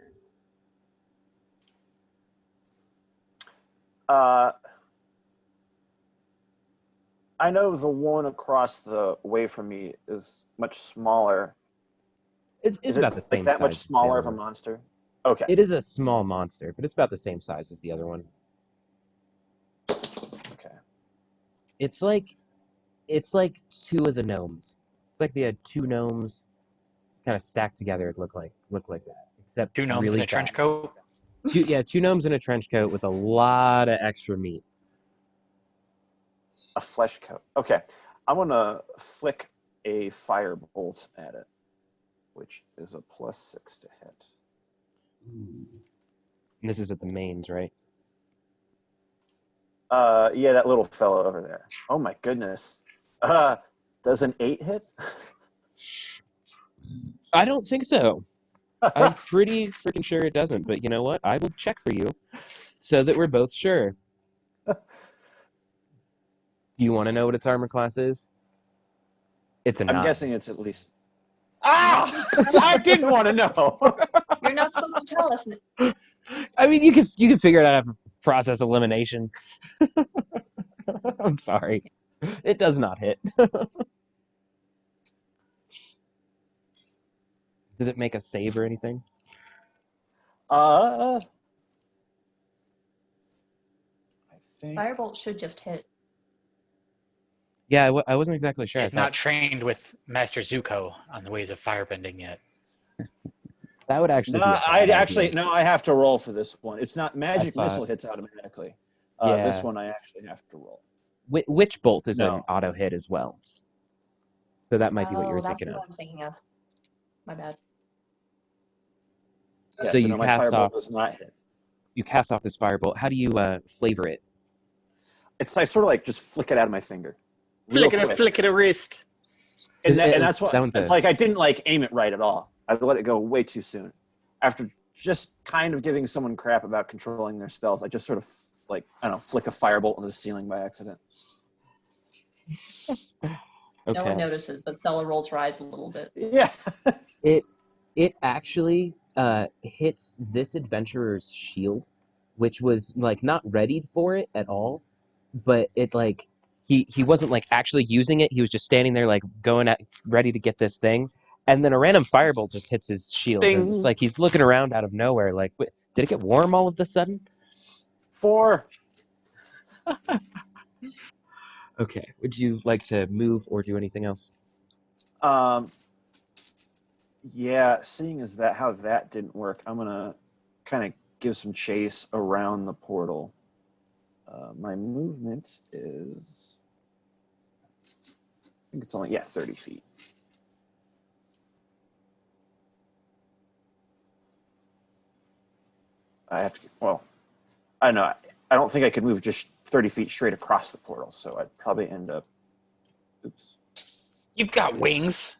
I know the one across the way from me is much smaller. It's Is about it the same like that size much as the smaller other of a one. monster? Okay. It is a small monster, but it's about the same size as the other one. Okay. It's like two of the gnomes. It's like they had two gnomes kind of stacked together. It look like that, except two gnomes really in a trench fat. coat. Two gnomes in a trench coat with a lot of extra meat. A flesh coat. Okay. I'm going to flick a firebolt at it, which is a +6 to hit. And this is at the mains, right? Yeah, that little fellow over there. Oh my goodness. Does an 8 hit? I don't think so. I'm pretty freaking sure it doesn't, but you know what? I will check for you so that we're both sure. Do you want to know what its armor class is? It's a 9. I'm guessing it's at least. Ah! I didn't want to know. You're not supposed to tell us. I mean, you can figure it out after process elimination. I'm sorry. It does not hit. Does it make a save or anything? I think. Firebolt should just hit. Yeah, I wasn't exactly sure. I He's not thought trained with Master Zuko on the ways of firebending yet. that would actually No, be a bad idea. no. I have to roll for this one. It's not magic thought- missile hits automatically. Yeah. This one I actually have to roll. Witch Bolt is No. an auto hit as well. So that might be what you were that's thinking what of. I'm thinking of. My bad. Yeah, So you no, my cast firebolt off. does not hit. You cast off this firebolt. How do you flavor it? It's I sort of like just flick it out of my finger. Flick Real it, quick. flick it a wrist. And that's what that one's it's like. I didn't like aim it right at all. I let it go way too soon. After just kind of giving someone crap about controlling their spells, I just sort of like I don't know, flick a firebolt into the ceiling by accident. Okay. No one notices, but Sella rolls her eyes a little bit. Yeah. It actually hits this adventurer's shield, which was like not readied for it at all, but it like he wasn't like actually using it. He was just standing there like going at ready to get this thing, and then a random firebolt just hits his shield. And Ding. it's like he's looking around out of nowhere, like, did it get warm all of a sudden? 4. Okay. Would you like to move or do anything else? Yeah, seeing as that how that didn't work, I'm gonna kind of give some chase around the portal. My movement is, I think it's only 30 feet. I have to. Well, I don't know. I don't think I could move just 30 feet straight across the portal, so I'd probably end up. Oops. You've got wings.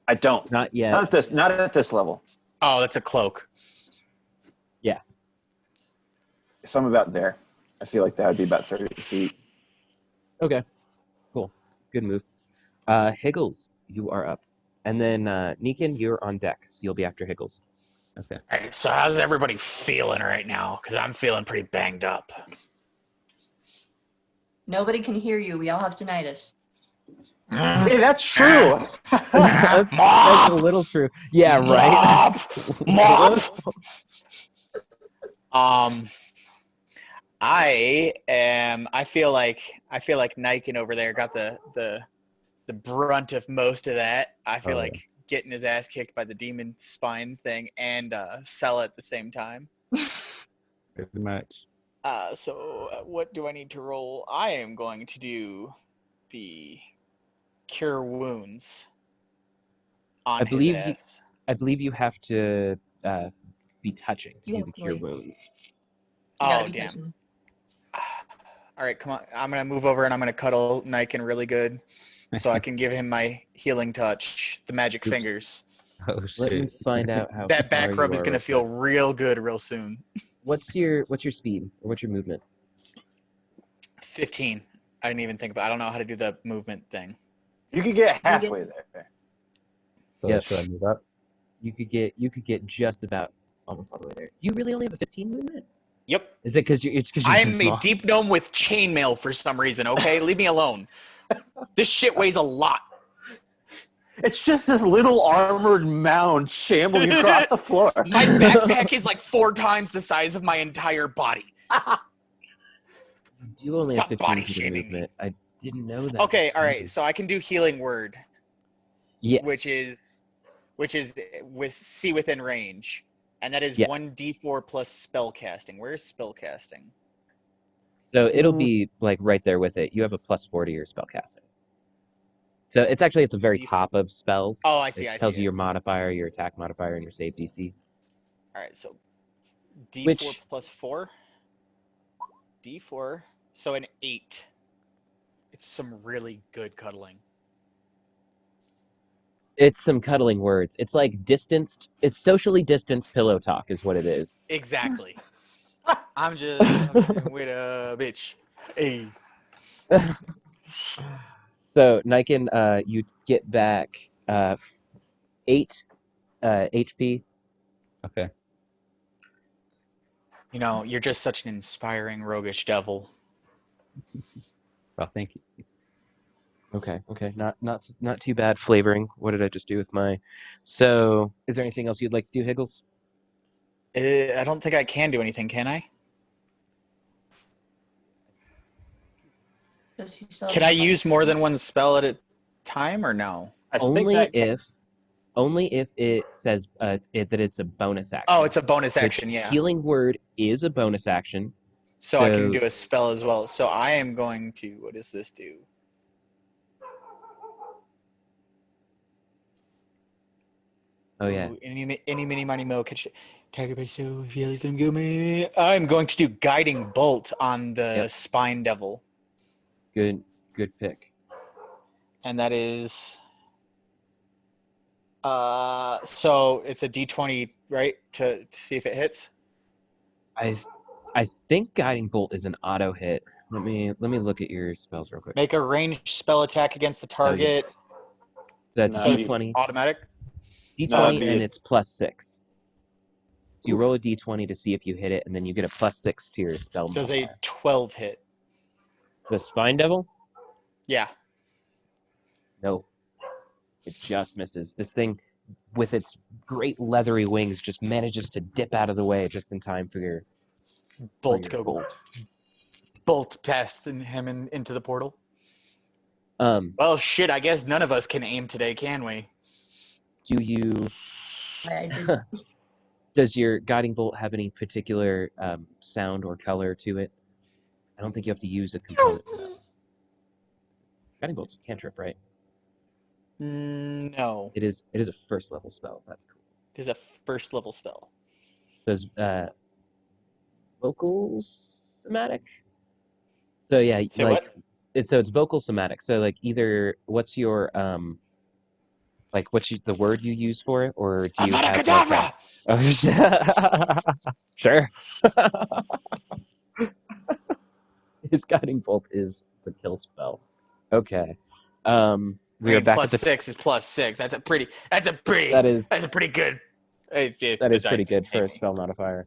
I don't. Not yet. Not at this level. Oh, that's a cloak. So I'm about there. I feel like that would be about 30 feet. Okay. Cool. Good move. Higgles, you are up. And then Neekin, you're on deck, so you'll be after Higgles. Okay. All right, so how's everybody feeling right now? Because I'm feeling pretty banged up. Nobody can hear you. We all have tinnitus. Hey, that's true. That's a Mop! little true. Yeah, right. Mop! I feel like Niken over there got the brunt of most of that. I feel like getting his ass kicked by the demon spine thing and Sella at the same time. Pretty much. So what do I need to roll? I am going to do the cure wounds on I believe his ass. I believe you have to be touching to You do have the to, cure like- wounds. You gotta Oh be damn. touching. All right, come on. I'm gonna move over and I'm gonna cuddle Niken really good, so I can give him my healing touch, the magic Oops. fingers. Oh Let me shit. find out how That far back you rub is are gonna real feel quick. real good real soon. What's your speed or what's your movement? 15. I didn't even think about. I don't know how to do the movement thing. You could get halfway there. So Yep. should I move up? You could get just about almost all the way there. You really only have a 15 movement? Yep. Is it because it's because you're too I'm a small? deep gnome with chainmail for some reason. Okay, leave me alone. This shit weighs a lot. It's just this little armored mound shambling across the floor. My backpack is like 4 times the size of my entire body. You only Stop have 15 body feet of shaming me. movement. I didn't know that. Okay, all right. Jesus. So I can do healing word, Yes. which is with see within range, and that is Yeah. 1d4 plus spell casting. Where's spell casting? So it'll be like right there with it. You have a +4 to your spell casting. So it's actually at the very top of spells. Oh, I see. It I tells see. you your modifier, your attack modifier, and your save DC. All right, so d4 Which- plus 4. d4, so an 8. It's some really good cuddling. It's some cuddling words. It's like distanced. It's socially distanced pillow talk, is what it is. Exactly. I'm just fucking with a bitch. Hey. So Niken, you get back 8 HP. Okay. You know, you're just such an inspiring roguish devil. Well, thank you. Okay, not too bad flavoring. What did I just do with my? So, is there anything else you'd like to do, Higgles? I don't think I can do anything, can I? Does he still Can have I his use more than one spell at a time or no? I think Only that if it says that it's a bonus action. Oh, it's a bonus Which action, yeah. Healing word is a bonus action. So I can so- do a spell as well. So I am going to, what does this do? Oh yeah. Ooh, any mini money mo catch target by so feels them go me. I'm going to do guiding bolt on the Yep. spine devil. Good pick. And that is so it's a D20, right? To see if it hits. I think guiding bolt is an auto hit. Let me look at your spells real quick. Make a ranged spell attack against the target. So it's No, So it's D20. automatic. D20 No, and it's +6. So you Oof. roll a D20 to see if you hit it, and then you get a +6 to your spell Does a modifier. 12 hit? The spine devil? Yeah. No. It just misses. This thing, with its great leathery wings, just manages to dip out of the way just in time for your Bolt for your go bolt past him into the portal. Well, shit. I guess none of us can aim today, can we? Do you? I did. Does your guiding bolt have any particular sound or color to it? I don't think you have to use a component for that. Guiding bolt's a cantrip, right? No. It is a first level spell. That's cool. It is a first level spell. So it's vocal somatic. So yeah, Say like what? it's vocal somatic. So like either what's your like the word you use for it, or do you Avada have Kedavra! Oh, sure. His guiding bolt is the kill spell. Okay. We I are mean, back plus at the 6 is plus 6. That's a pretty that is pretty good. that The is dice pretty good didn't for a hate me. spell modifier.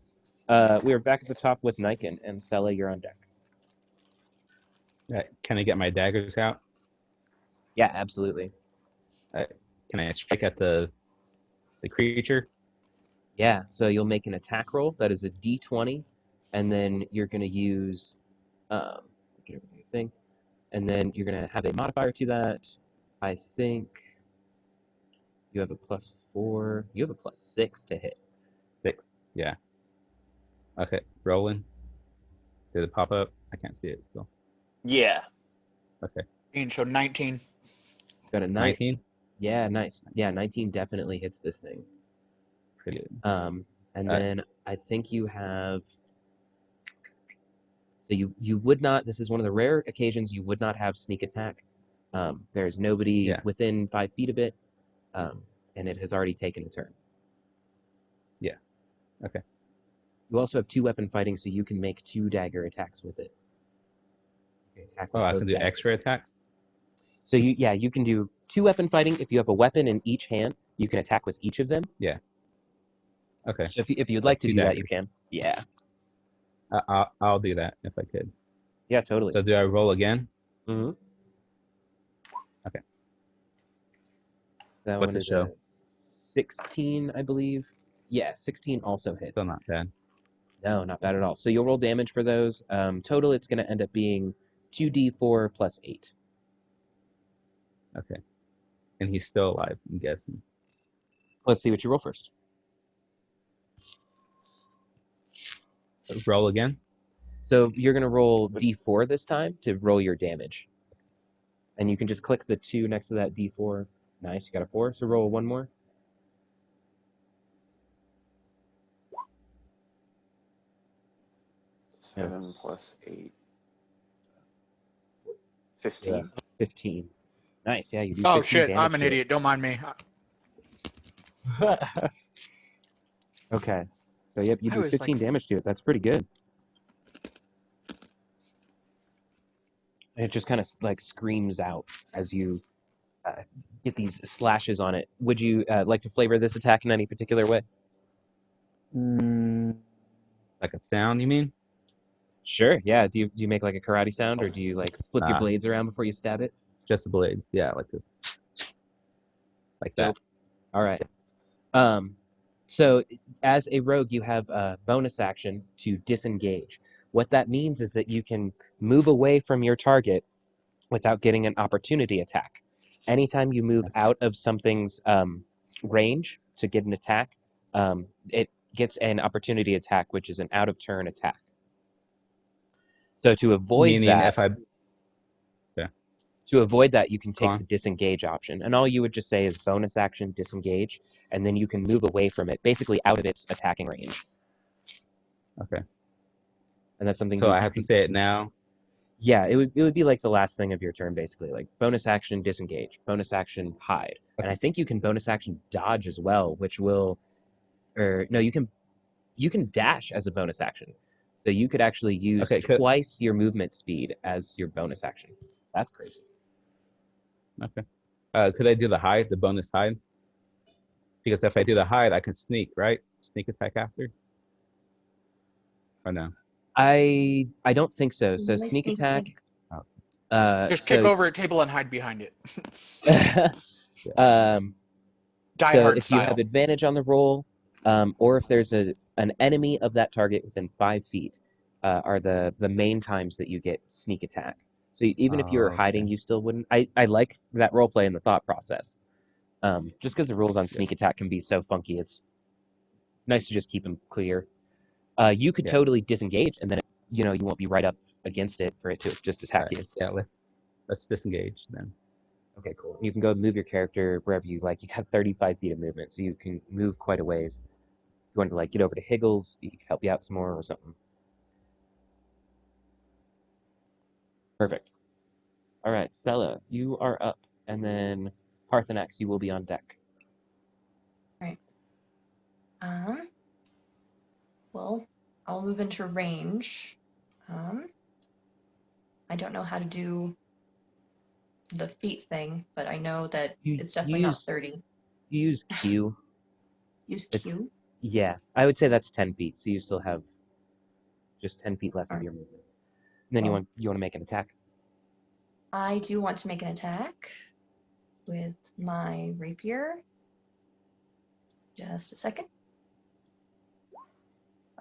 We are back at the top with Niken and Sella. You're on deck. Can I get my daggers out? Yeah, absolutely. Can I strike at the creature? Yeah, so you'll make an attack roll. That is a D20, and then you're going to use get over your thing, and then you're going to have a modifier to that. I think you have a +4. You have a +6 to hit. 6. Yeah. Okay, rolling. Did it pop up? I can't see it still. Yeah. Okay. So 19. Got a 9. 19? Yeah, nice. Yeah, 19 definitely hits this thing. Pretty good. And Alright. then I think you have. So you would not. This is one of the rare occasions you would not have sneak attack. There's nobody Yeah. within 5 feet of it, and it has already taken a turn. Yeah. Okay. You also have 2 weapon fighting, so you can make 2 dagger attacks with it. You can attack with Oh, I both can do daggers. extra attacks. So you can do 2 weapon fighting. If you have a weapon in each hand, you can attack with each of them. Okay. So if you'd Like like to 2 do that, you daggers. can. Yeah. I'll do that if I could. Yeah, totally. So do I roll again? Mm-hmm. Okay. That What's one it is show? a 16, I believe. Yeah, 16 also hits. Still not bad. No, not bad at all. So you'll roll damage for those. Total, it's going to end up being 2d4 plus 8. Okay. And he's still alive, I'm guessing. Let's see what you roll first. Roll again. So you're going to roll d4 this time to roll your damage. And you can just click the 2 next to that d4. Nice, you got a 4. So roll 1 more. Seven plus 8. 15. 15. Nice, yeah, you do Oh 15 shit! damage I'm an to it. idiot. Don't mind me. Okay. So yep, you I do was 15 like- damage to it. That's pretty good. And it just kind of like screams out as you get these slashes on it. Would you like to flavor this attack in any particular way? Like a sound, you mean? Sure. Yeah. Do you make like a karate sound, or do you like flip your Nah. blades around before you stab it? Just the blades. Yeah, like that. Dope. All right. So as a rogue, you have a bonus action to disengage. What that means is that you can move away from your target without getting an opportunity attack. Anytime you move out of something's range to get an attack, it gets an opportunity attack, which is an out of turn attack. So to avoid Meaning that, if I you can take on. the disengage option, and all you would just say is bonus action disengage, and then you can move away from it, basically out of its attacking range. Okay. And that's something. So you I have to say it now. Yeah, it would be like the last thing of your turn, basically. Like bonus action disengage, bonus action hide, and I think you can bonus action dodge as well, which will, or no, you can dash as a bonus action. So you could actually use Okay, could- twice your movement speed as your bonus action. That's crazy. Okay. Could I do the hide, the bonus hide? Because if I do the hide, I can sneak, right? Sneak attack after? Or no? I don't think so. So Really sneak sneak attack. attack? Just kick over a table and hide behind it. Die So Hard if you style. have advantage on the roll, or if there's an enemy of that target within 5 feet, are the main times that you get sneak attack. So even if you were Oh, hiding, okay. you still wouldn't. I like that role play and the thought process. Just because the rules on sneak attack can be so funky, it's nice to just keep them clear. You could Yeah. totally disengage, and then you won't be right up against it for it to just attack you. Yeah, let's disengage then. Okay, cool. You can go move your character wherever you like. You got 35 feet of movement, so you can move quite a ways. If you want to like get over to Higgles, he can help you out some more or something. Perfect. All right, Sella, you are up, and then Parthenax, you will be on deck. Well, I'll move into range. I don't know how to do the feet thing, but I know that You it's definitely not use- 30. You use Q. Use It's- Q. Yeah, I would say that's 10 feet, so you still have just 10 feet less of Alright. your movement. And then Well- you want to make an attack. I do want to make an attack with my rapier. Just a second.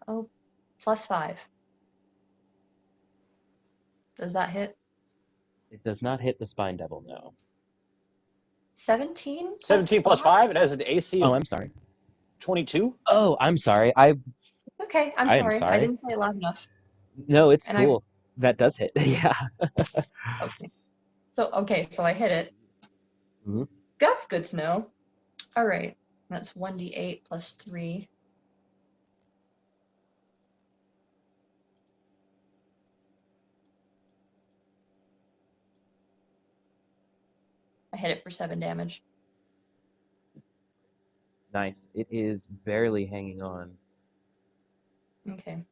Oh, +5. Does that hit? It does not hit the Spine Devil, no. 17? 17 plus 5. It has an AC Oh, of I'm sorry. 22. Oh, I'm sorry. Okay, I'm I am sorry. I sorry. didn't say it loud enough. No, it's And I- cool. That does hit. Yeah. Okay. So I hit it. Mhm. That's good to know. All right. That's 1d8 plus 3. I hit it for 7 damage. Nice. It is barely hanging on. Okay.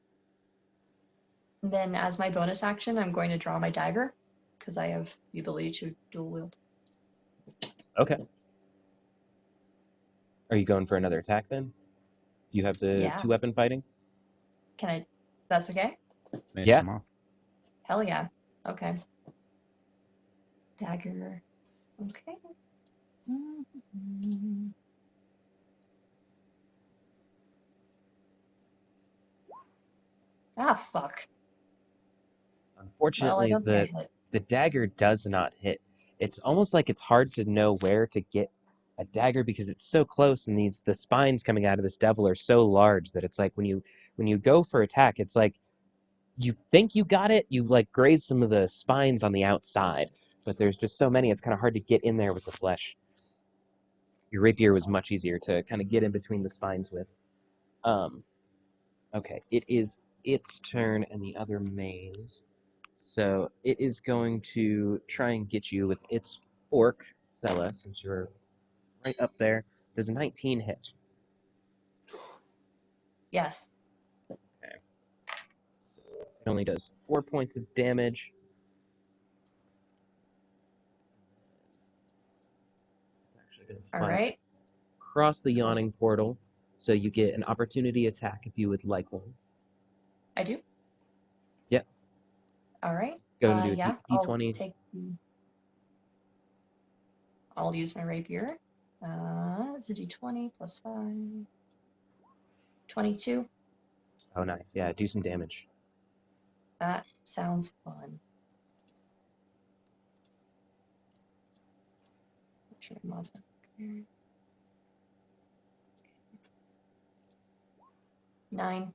And then as my bonus action, I'm going to draw my dagger because I have the ability to dual wield. Okay. Are you going for another attack then? You have the Yeah. 2-weapon fighting? Can I? That's okay? Finish Yeah. him off. Hell yeah. Okay. Dagger. Okay. Ah, fuck. Well, I Unfortunately, don't think I hit. the dagger does not hit. It's almost like it's hard to know where to get a dagger because it's so close, and the spines coming out of this devil are so large that it's like when you go for attack, it's like you think you got it, you like graze some of the spines on the outside, but there's just so many, it's kind of hard to get in there with the flesh. Your rapier was much easier to kind of get in between the spines with. Okay, it is its turn and the other maze. So it is going to try and get you with its fork, Sella, since you're right up there. Does a 19 hit? Yes. Okay. So it only does 4 points of damage. It's actually going to All fly right. across the yawning portal, so you get an opportunity attack if you would like one. I do. Yep. All right. Go ahead and do a Yeah. D20. I'll use my rapier. It's a d20 plus 5. 22. Oh, nice. Yeah, do some damage. That sounds fun. Sure, mods are here. 9.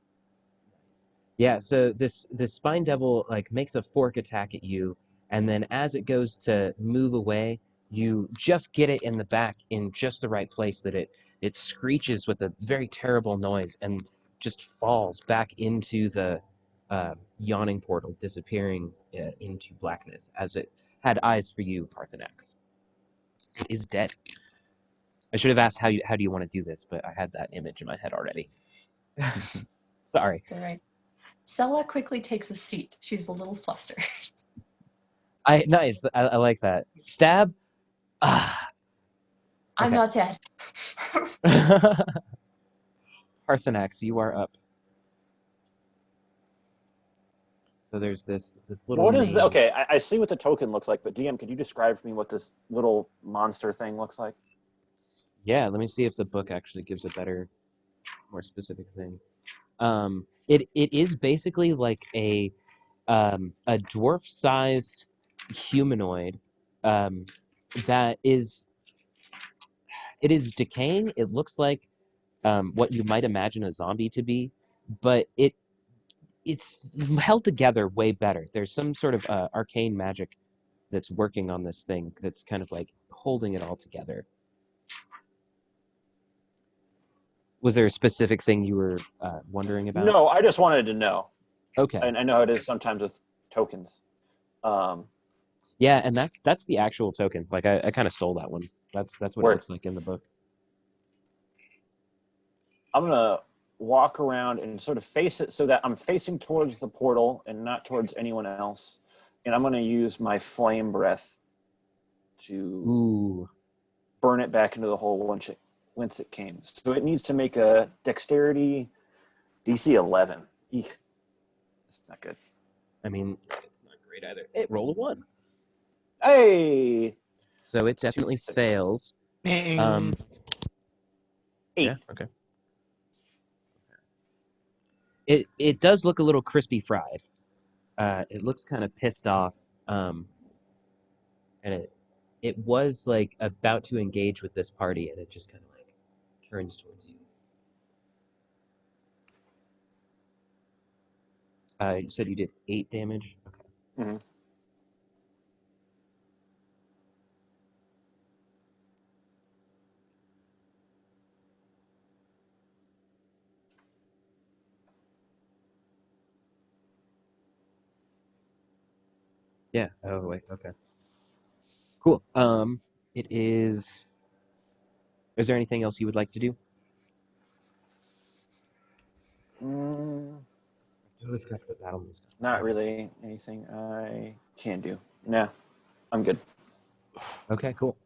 Yeah, so this spine devil like makes a fork attack at you, and then as it goes to move away, you just get it in the back in just the right place that it screeches with a very terrible noise and just falls back into the yawning portal, disappearing into blackness as it had eyes for you, Parthenax. It is dead. I should have asked how do you want to do this, but I had that image in my head already. Sorry. It's all right. Sella quickly takes a seat. She's a little flustered. Nice. I like that. Stab. Ah. I'm Okay. not dead. Parthenax, you are up. So there's this little. What is the, maze. okay, I see what the token looks like, but DM, could you describe for me what this little monster thing looks like? Yeah, let me see if the book actually gives a better, more specific thing. It is basically like a dwarf-sized humanoid that is decaying. It looks like what you might imagine a zombie to be, but it's held together way better. There's some sort of arcane magic that's working on this thing that's kind of like holding it all together. Was there a specific thing you were wondering about? No, I just wanted to know. Okay. And I know it is sometimes with tokens. Yeah, and that's the actual token. Like I kind of stole that one. That's what Word. it looks like in the book. I'm going to walk around and sort of face it so that I'm facing towards the portal and not towards anyone else. And I'm going to use my flame breath to Ooh. burn it back into the hole whence it came. So it needs to make a dexterity DC 11. Eek. It's not good. I mean, it's not great either. It rolled a 1. Hey! So it definitely 2d6. fails. Bing. 8. Yeah, okay. It does look a little crispy fried. It looks kind of pissed off. And it was like about to engage with this party, and it just kind of like turns towards you. You said you did 8 damage. Okay. Mm-hmm. Yeah. Oh wait. Okay. Cool. It is. Is there anything else you would like to do? Mm, I totally forgot to put battle moves down. not really anything I can do. Nah, I'm good. Okay. Cool.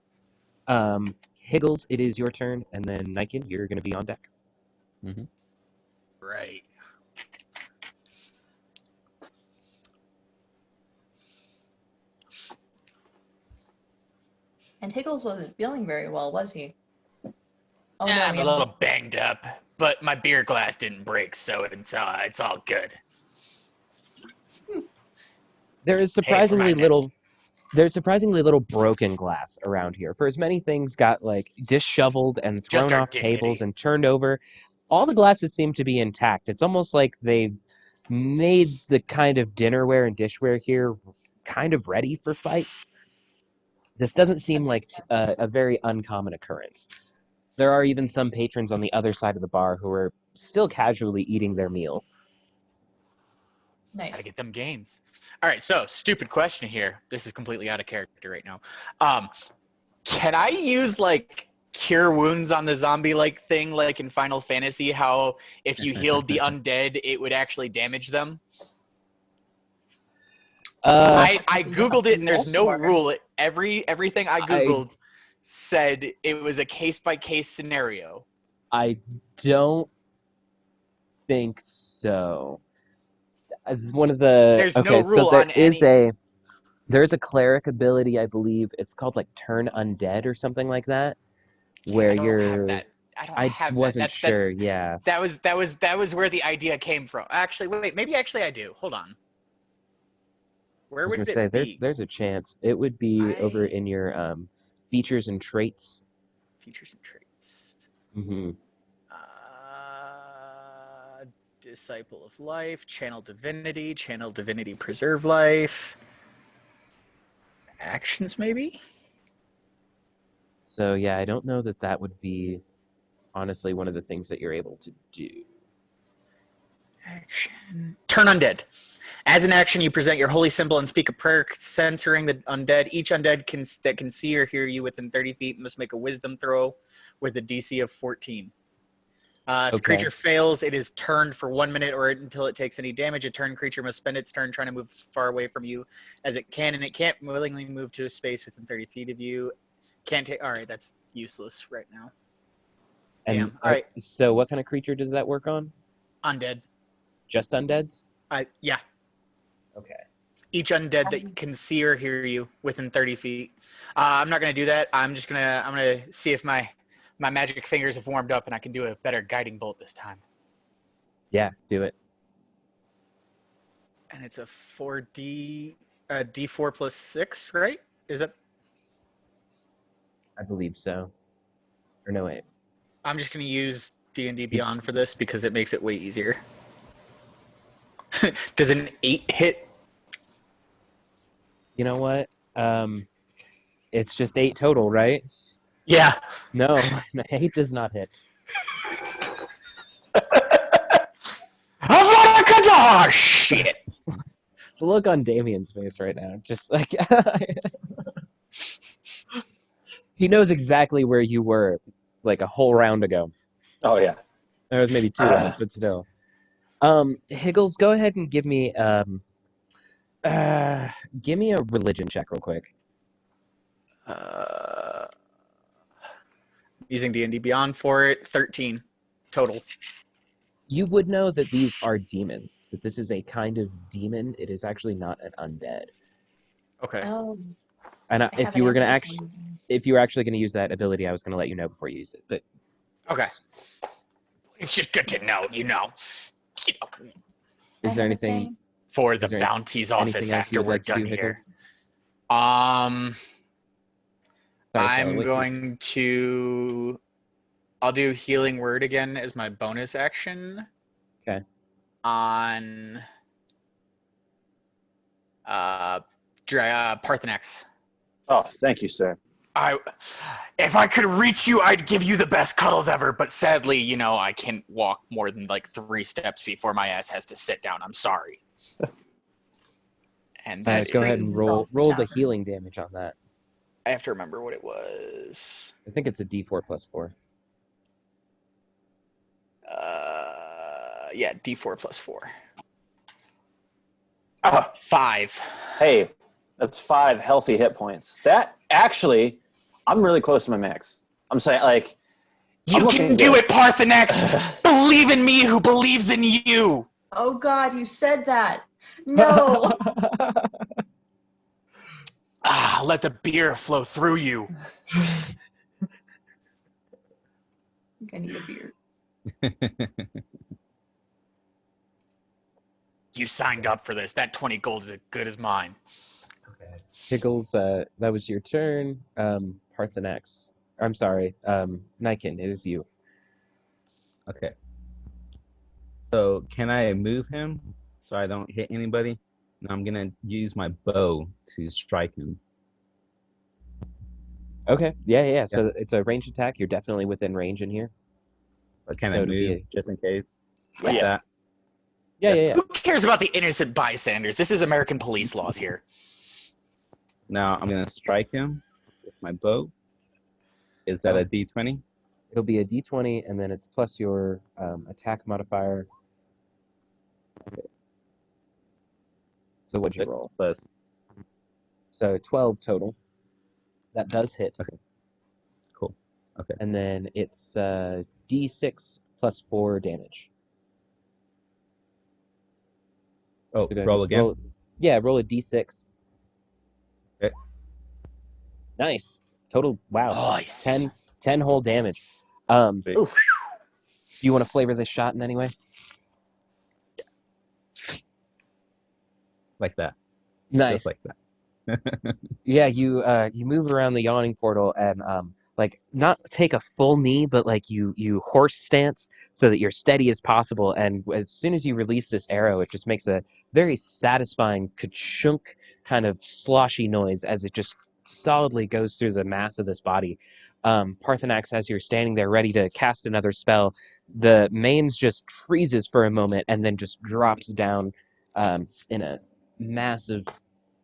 Higgles, it is your turn, and then Niken, you're going to be on deck. Right. And Higgles wasn't feeling very well, was he? Oh Yeah, no, I'm we a have little banged up, but my beer glass didn't break, so it's all good. There is Hey, for surprisingly my little. There's surprisingly little broken glass around here. For as many things got like disheveled and Just thrown our off tables dignity. and turned over, all the glasses seem to be intact. It's almost like they made the kind of dinnerware and dishware here kind of ready for fights. This doesn't seem like a very uncommon occurrence. There are even some patrons on the other side of the bar who are still casually eating their meal. nice. Gotta get them gains. All right, so stupid question here. This is completely out of character right now. Can I use like cure wounds on the zombie like thing, like in Final Fantasy? How if you healed the undead, it would actually damage them? I googled it and there's no rule. Everything I googled said it was a case by case scenario. I don't think so. One of the There's no okay, so rule there on is any. there's a cleric ability, I believe. It's called like Turn Undead or something like that, where I don't have you're. that. I don't I have that. wasn't That's sure. Yeah, that was where the idea came from. Actually, wait, maybe actually I do. Hold on. I Where was would gonna say it be? there's a chance it would be over I in your features and traits. features and traits. Hmm. Disciple of Life, Channel Divinity Preserve Life. Actions maybe? So yeah, I don't know that that would be honestly one of the things that you're able to do. Action. Turn undead. As an action, you present your holy symbol and speak a prayer censoring the undead. Each undead that can see or hear you within 30 feet must make a wisdom throw with a DC of 14. If the creature fails, it is turned for 1 minute or until it takes any damage. A turned creature must spend its turn trying to move as far away from you as it can, and it can't willingly move to a space within 30 feet of you. Can't take. All right, that's useless right now. And Damn. All right, so what kind of creature does that work on? undead. Just undeads? Yeah. Okay. Each undead that can see or hear you within 30 feet. I'm not gonna do that. I'm gonna see if my magic fingers have warmed up and I can do a better guiding bolt this time. Yeah, do it. And it's a 4D, D4 plus 6, right? Is that? I believe so. Or no, wait. I'm just gonna use D&D Beyond for this because it makes it way easier. Does an 8 hit? You know what? It's just 8 total, right? Yeah. No, 8 does not hit. Avada shit. The look on Damien's face right now, just like he knows exactly where you were, like a whole round ago. Oh yeah. There was maybe 2 rounds, but still. Higgles, go ahead and give me a religion check real quick. Using D&D Beyond for it, 13 total. You would know that these are demons. That this is a kind of demon. It is actually not an undead. Okay. Oh, And I if have you an were gonna answer act, for you. if you were actually gonna use that ability, I was gonna let you know before you use it. But Okay. It's just good to know, is I there have a anything? thing. for the Is there bounties Anything office else after you would we're like to done do, here. Higgles? Sorry, I'm Sarah, going to. I'll do Healing Word again as my bonus action. Okay. On. Parthenax. Oh, thank you, sir. If I could reach you, I'd give you the best cuddles ever. But sadly, I can't walk more than like 3 steps before my ass has to sit down. I'm sorry. And Go that ahead and is- roll Exhaust the powder. healing damage on that. I have to remember what it was. I think it's a D4 plus 4. Yeah, D4 plus 4. Ah, 5. hey, that's 5 healthy hit points. That actually, I'm really close to my max. I'm saying, like, You I'm can looking do good. it, Parthenax! Believe in me who believes in you! Oh God, you said that. No. Ah, let the beer flow through you. I think I need a beer. You signed up for this. That 20 gold is as good as mine. Pickles, that was your turn. Parthenax. I'm sorry. Niken, it is you. Okay. So can I move him so I don't hit anybody? And I'm gonna use my bow to strike him. Okay. Yeah. So it's a ranged attack. You're definitely within range in here. But can So I it'll move be just in case? Like Yeah. that? Yeah. Who cares about the innocent bystanders? This is American police laws here. Now I'm gonna strike him with my bow. Is that a D20? It'll be a D20, and then it's plus your attack modifier. So what'd you 6 roll? plus. So 12 total. That does hit. Okay. Cool. Okay. And then it's D6 plus 4 damage. Oh, So go roll ahead. again. Roll a D6. Okay. Nice. Total, wow. Nice. 10 whole damage. Sweet. Oof. Do you want to flavor this shot in any way? Like that. Nice. Just like that. Yeah, you move around the yawning portal and like not take a full knee, but like you horse stance so that you're steady as possible. And as soon as you release this arrow, it just makes a very satisfying ka-chunk kind of sloshy noise as it just solidly goes through the mass of this body. Parthenax, as you're standing there ready to cast another spell, the mains just freezes for a moment and then just drops down in a massive,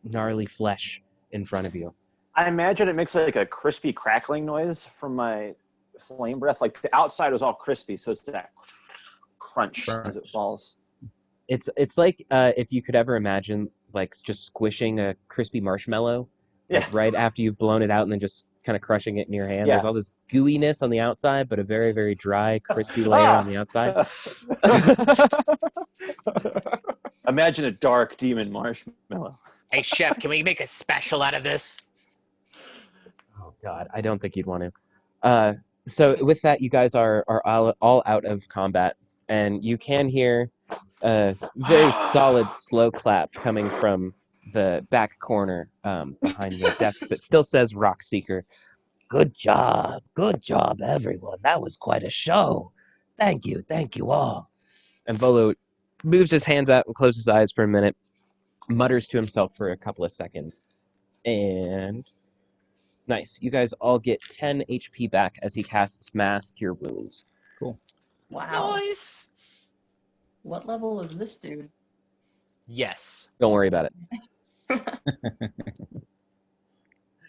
gnarly flesh in front of you. I imagine it makes like a crispy crackling noise from my flame breath. Like the outside was all crispy, so it's that crunch as it falls. It's like if you could ever imagine like just squishing a crispy marshmallow, Yeah. like right after you've blown it out and then just kind of crushing it in your hand. Yeah. There's all this gooiness on the outside, but a very, very dry, crispy layer on the outside. Imagine a dark demon marshmallow. Hey, chef, can we make a special out of this? Oh God, I don't think you'd want to. So with that, you guys are all out of combat, and you can hear a very solid slow clap coming from the back corner behind the desk that still says Rock Seeker. Good job, everyone. That was quite a show. Thank you all. And Volo moves his hands out and closes his eyes for a minute, mutters to himself for a couple of seconds, and nice. You guys all get 10 HP back as he casts Mass Cure Wounds. Wow. Nice. What level is this dude? Yes. Don't worry about it.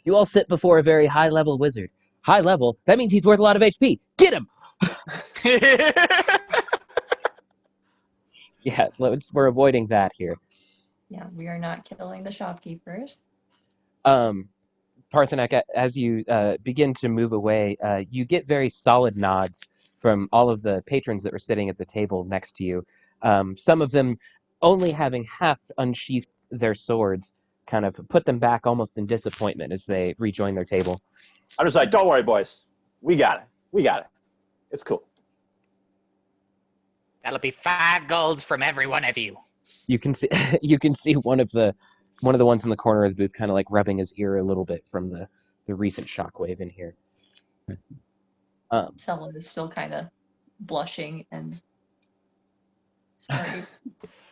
You all sit before a very high-level wizard. High level? That means he's worth a lot of HP. Get him! Yeah, we're avoiding that here. Yeah, we are not killing the shopkeepers. Parthenac, as you begin to move away, you get very solid nods from all of the patrons that were sitting at the table next to you. Some of them only having half unsheathed their swords, kind of put them back almost in disappointment as they rejoin their table. I'm just like, don't worry, boys. We got it. It's cool. That'll be 5 golds from every one of you. You can see one of the ones in the corner of the booth kind of like rubbing his ear a little bit from the recent shockwave in here. Sella is still kind of blushing and sorry.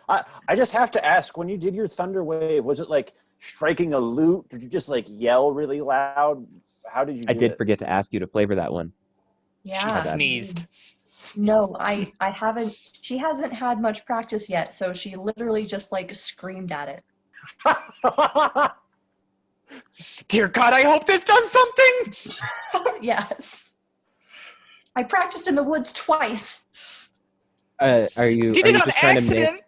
I just have to ask, when you did your thunder wave, was it like striking a lute? Did you just like yell really loud? How did you do I did it? forget to ask you to flavor that one. Yeah. She sneezed. No, I haven't. She hasn't had much practice yet, so she literally just like screamed at it. Dear God, I hope this does something. Yes. I practiced in the woods twice. Are you Did it on just trying to make? accident. Are you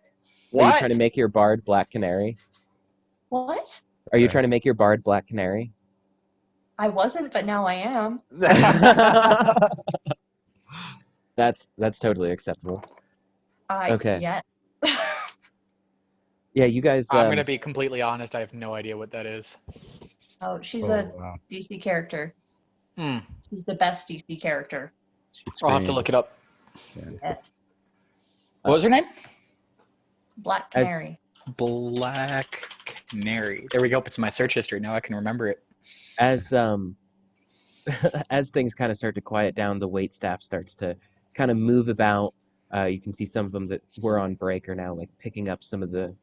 What? trying to make your bard Black Canary? What? Are you Right. trying to make your bard Black Canary? I wasn't, but now I am. That's totally acceptable. Okay. Yeah. Yeah, you guys. I'm gonna be completely honest. I have no idea what that is. Oh, she's Oh, a wow. DC character. Hmm. She's the best DC character. She's I'll have to screaming. look it up. Yes. What was her name? Black As- Canary. Black Canary. There we go. It's in my search history. Now I can remember it. As as things kind of start to quiet down, the wait staff starts to kind of move about. You can see some of them that were on break are now like picking up some of the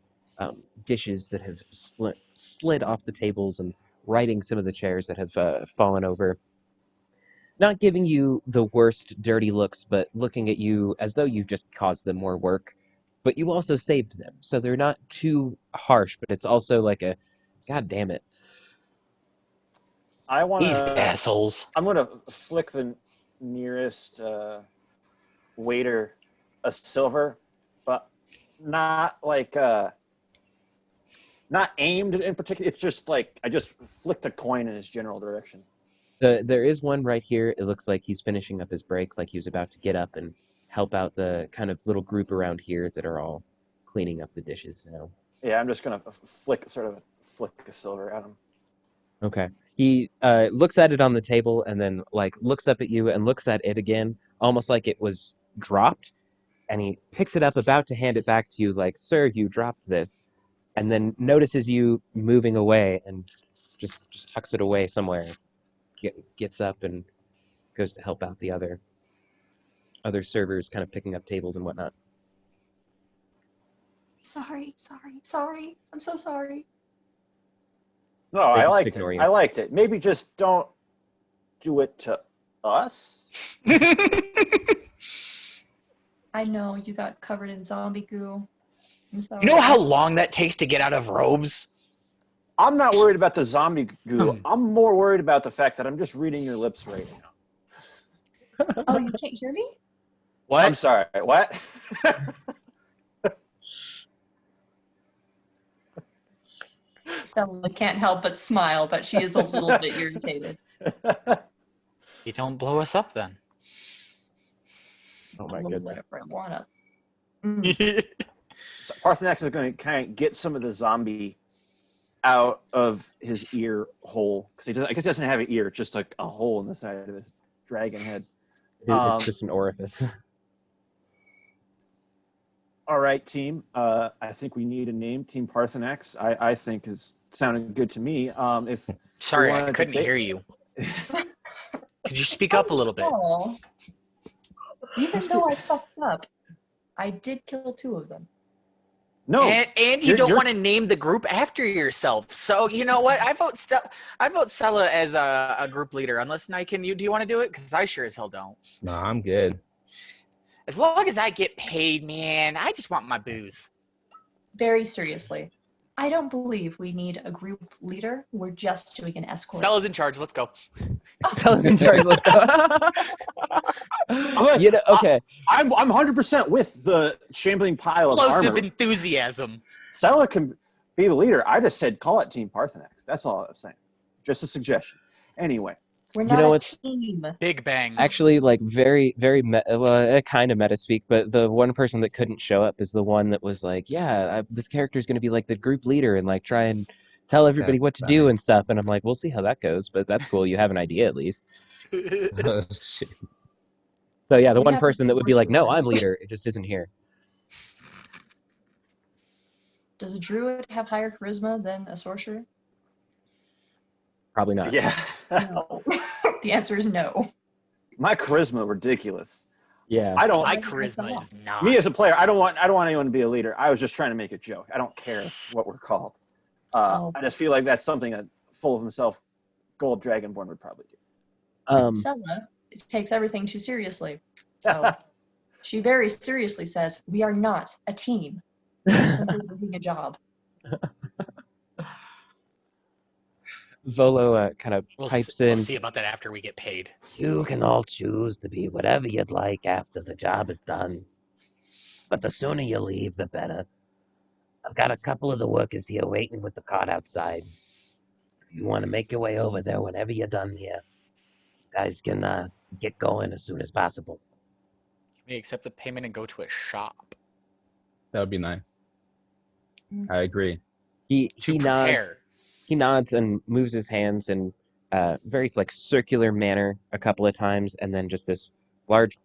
dishes that have slid off the tables and righting some of the chairs that have fallen over. Not giving you the worst dirty looks, but looking at you as though you just caused them more work. But you also saved them, so they're not too harsh. But it's also like a, God damn it. I want These to. assholes. I'm gonna flick the nearest waiter a silver, but not like not aimed in particular. It's just like I just flicked a coin in his general direction. So there is one right here. It looks like he's finishing up his break, like he was about to get up and help out the kind of little group around here that are all cleaning up the dishes now. Yeah, I'm just gonna flick a silver at him. Okay. He looks at it on the table and then like looks up at you and looks at it again, almost like it was dropped. And he picks it up, about to hand it back to you, like, "Sir, you dropped this," and then notices you moving away and just tucks it away somewhere. Gets up and goes to help out the other servers, kind of picking up tables and whatnot. Sorry. I'm so sorry. No, They I just liked ignore it. you. I liked it. Maybe just don't do it to us. I know you got covered in zombie goo. I'm sorry. You know how long that takes to get out of robes? I'm not worried about the zombie goo. I'm more worried about the fact that I'm just reading your lips right now. Oh, you can't hear me? What? I'm sorry. What? Stella can't help but smile, but she is a little bit irritated. You don't blow us up then. Oh my I'll goodness. whatever I want to. So Parthenax is going to kind of get some of the zombie out of his ear hole because he doesn't. I guess he doesn't have an ear, just like a hole in the side of his dragon head. It's just an orifice. All right, team. I think we need a name. Team Parthenax. I think is sounding good to me. If Sorry, wanted I to couldn't take- hear you. Could you speak up a little bit? Oh, even though I fucked up, I did kill 2 of them. no, And you You're- don't you're- want to name the group after yourself. So you know what? I vote Stella as a group leader. Unless Nike, do you want to do it? Because I sure as hell don't. No, I'm good. As long as I get paid, man, I just want my booze. Very seriously, I don't believe we need a group leader. We're just doing an escort. Stella's in charge. Let's go. Tell us in charge. Let's go. You know, okay. I'm 100% with the shambling pile of Explosive armor. enthusiasm. Sella can be the leader. I just said call it Team Parthenax. That's all I was saying. Just a suggestion. Anyway, We're You not know a what's- team. Big bang. Actually, like very, very, kind of meta speak, but the one person that couldn't show up is the one that was like, yeah, this character is going to be like the group leader and like try and tell everybody what to do and stuff. And I'm like, we'll see how that goes, but that's cool. You have an idea at least. Oh, shit. So yeah, the We one have person a that would be like, no, sorcerer. I'm leader. It just isn't here. Does a druid have higher charisma than a sorcerer? Probably not. yeah. No. The answer is no. My charisma ridiculous. Yeah. I don't My charisma is not. me as a player, I don't want anyone to be a leader. I was just trying to make a joke. I don't care what we're called. Oh. I just feel like that's something that full of himself Gold Dragonborn would probably do. Sella takes everything too seriously. So she very seriously says, we are not a team. We're simply doing a job. Volo kind of pipes We'll in. see about that after we get paid. You can all choose to be whatever you'd like after the job is done. But the sooner you leave, the better. I've got a couple of the workers here waiting with the cart outside. If you want to make your way over there whenever you're done here, you guys can get going as soon as possible. Can we accept the payment and go to a shop That would be nice. Mm. I agree. He to nods. prepare? He nods and moves his hands in a very like circular manner a couple of times, and then just this large,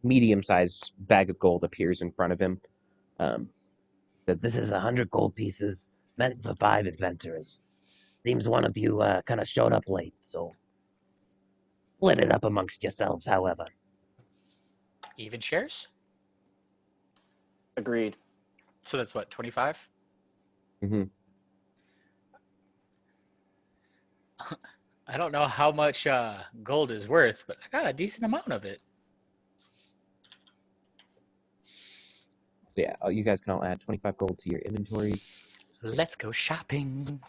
medium-sized bag of gold appears in front of him. Said, this is 100 gold pieces meant for 5 adventurers. Seems one of you kind of showed up late, so split it up amongst yourselves, however. Even shares? Agreed. So that's what, 25? hmm I don't know how much gold is worth, but I got a decent amount of it. So yeah, you guys can all add 25 gold to your inventories. Let's go shopping.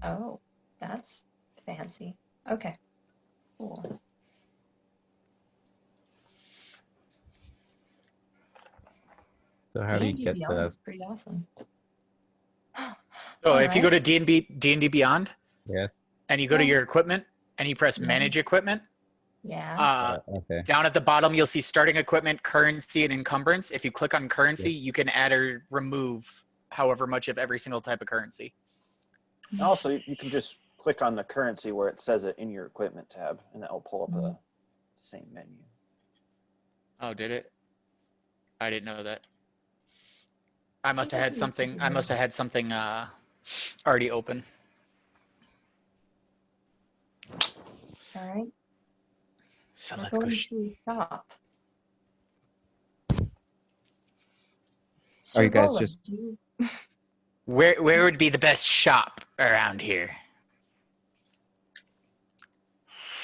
Oh, that's fancy. Okay. Cool. So how do you D&D get Beyond the? is pretty awesome. So if you go Alright. to D&D Beyond Yes. and you go to Yeah. your equipment and you press Yeah. manage equipment, Yeah. Okay. down at the bottom you'll see starting equipment, currency, and encumbrance. If you click on currency, you can add or remove however much of every single type of currency. Also, you can just click on the currency where it says it in your equipment tab, and that will pull up the same menu. Oh, did it? I didn't know that. I must have like had you something. could I do must have had something already open. All right. So We're let's go. going to shop. Are you guys Roland, just- do Where would be the best shop around here?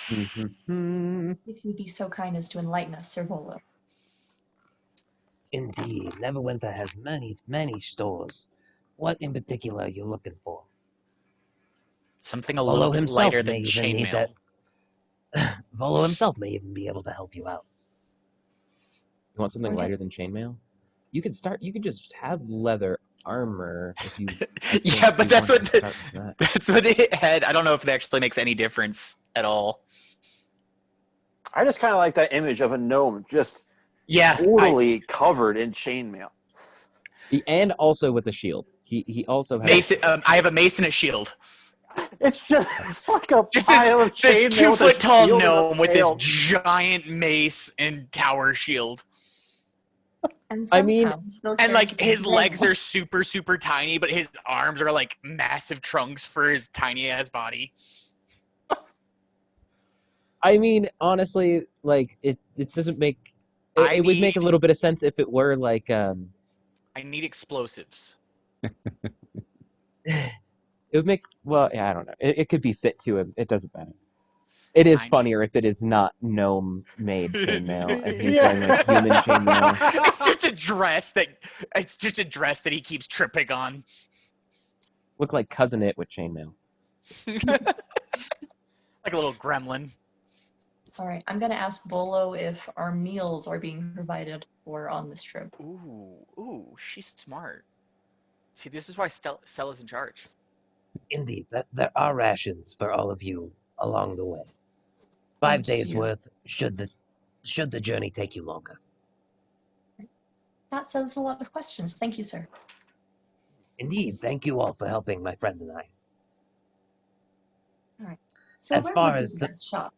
Mhm. if you'd be so kind as to enlighten us, Sir Volo? Indeed, Neverwinter has many, many stores. What in particular are you looking for? Something a Volo little bit himself lighter may than even need chainmail. Volo himself may even be able to help you out. You want something Or lighter just- than chainmail? You could start. You could just have leather armor if you. I Yeah, think but you that's want what to start with that. that's what it had. I don't know if it actually makes any difference at all. I just kind of like that image of a gnome just Yeah, totally covered in chainmail. And also with a shield. He also has. Mason. I have a mason and shield. It's like a Just pile of this chainmail 2 with a foot tall shield and a gnome with this tail. giant mace and tower shield. And I mean- somehow still And like carries the his legs name. are super, super tiny, but his arms are like massive trunks for his tiny ass body. I mean, honestly, like it doesn't make. It would make a need- little bit of sense if it were like I need explosives. it would make. Well, yeah, I don't know. It could be fit to him. It doesn't matter. It is I need- funnier if it is not gnome made chainmail and he's Yeah. wearing like human chainmail. It's just a dress that he keeps tripping on. Look like Cousin It with chainmail. Like a little gremlin. All right, I'm gonna ask Volo if our meals are being provided for on this trip. Ooh, she's smart. See, this is why Stella's in charge. Indeed, there are rations for all of you along the way. 5 Thank days you. worth should the journey take you longer. That settles a lot of questions. Thank you, sir. Indeed, thank you all for helping my friend and I. So As where far would be as the the- best shop?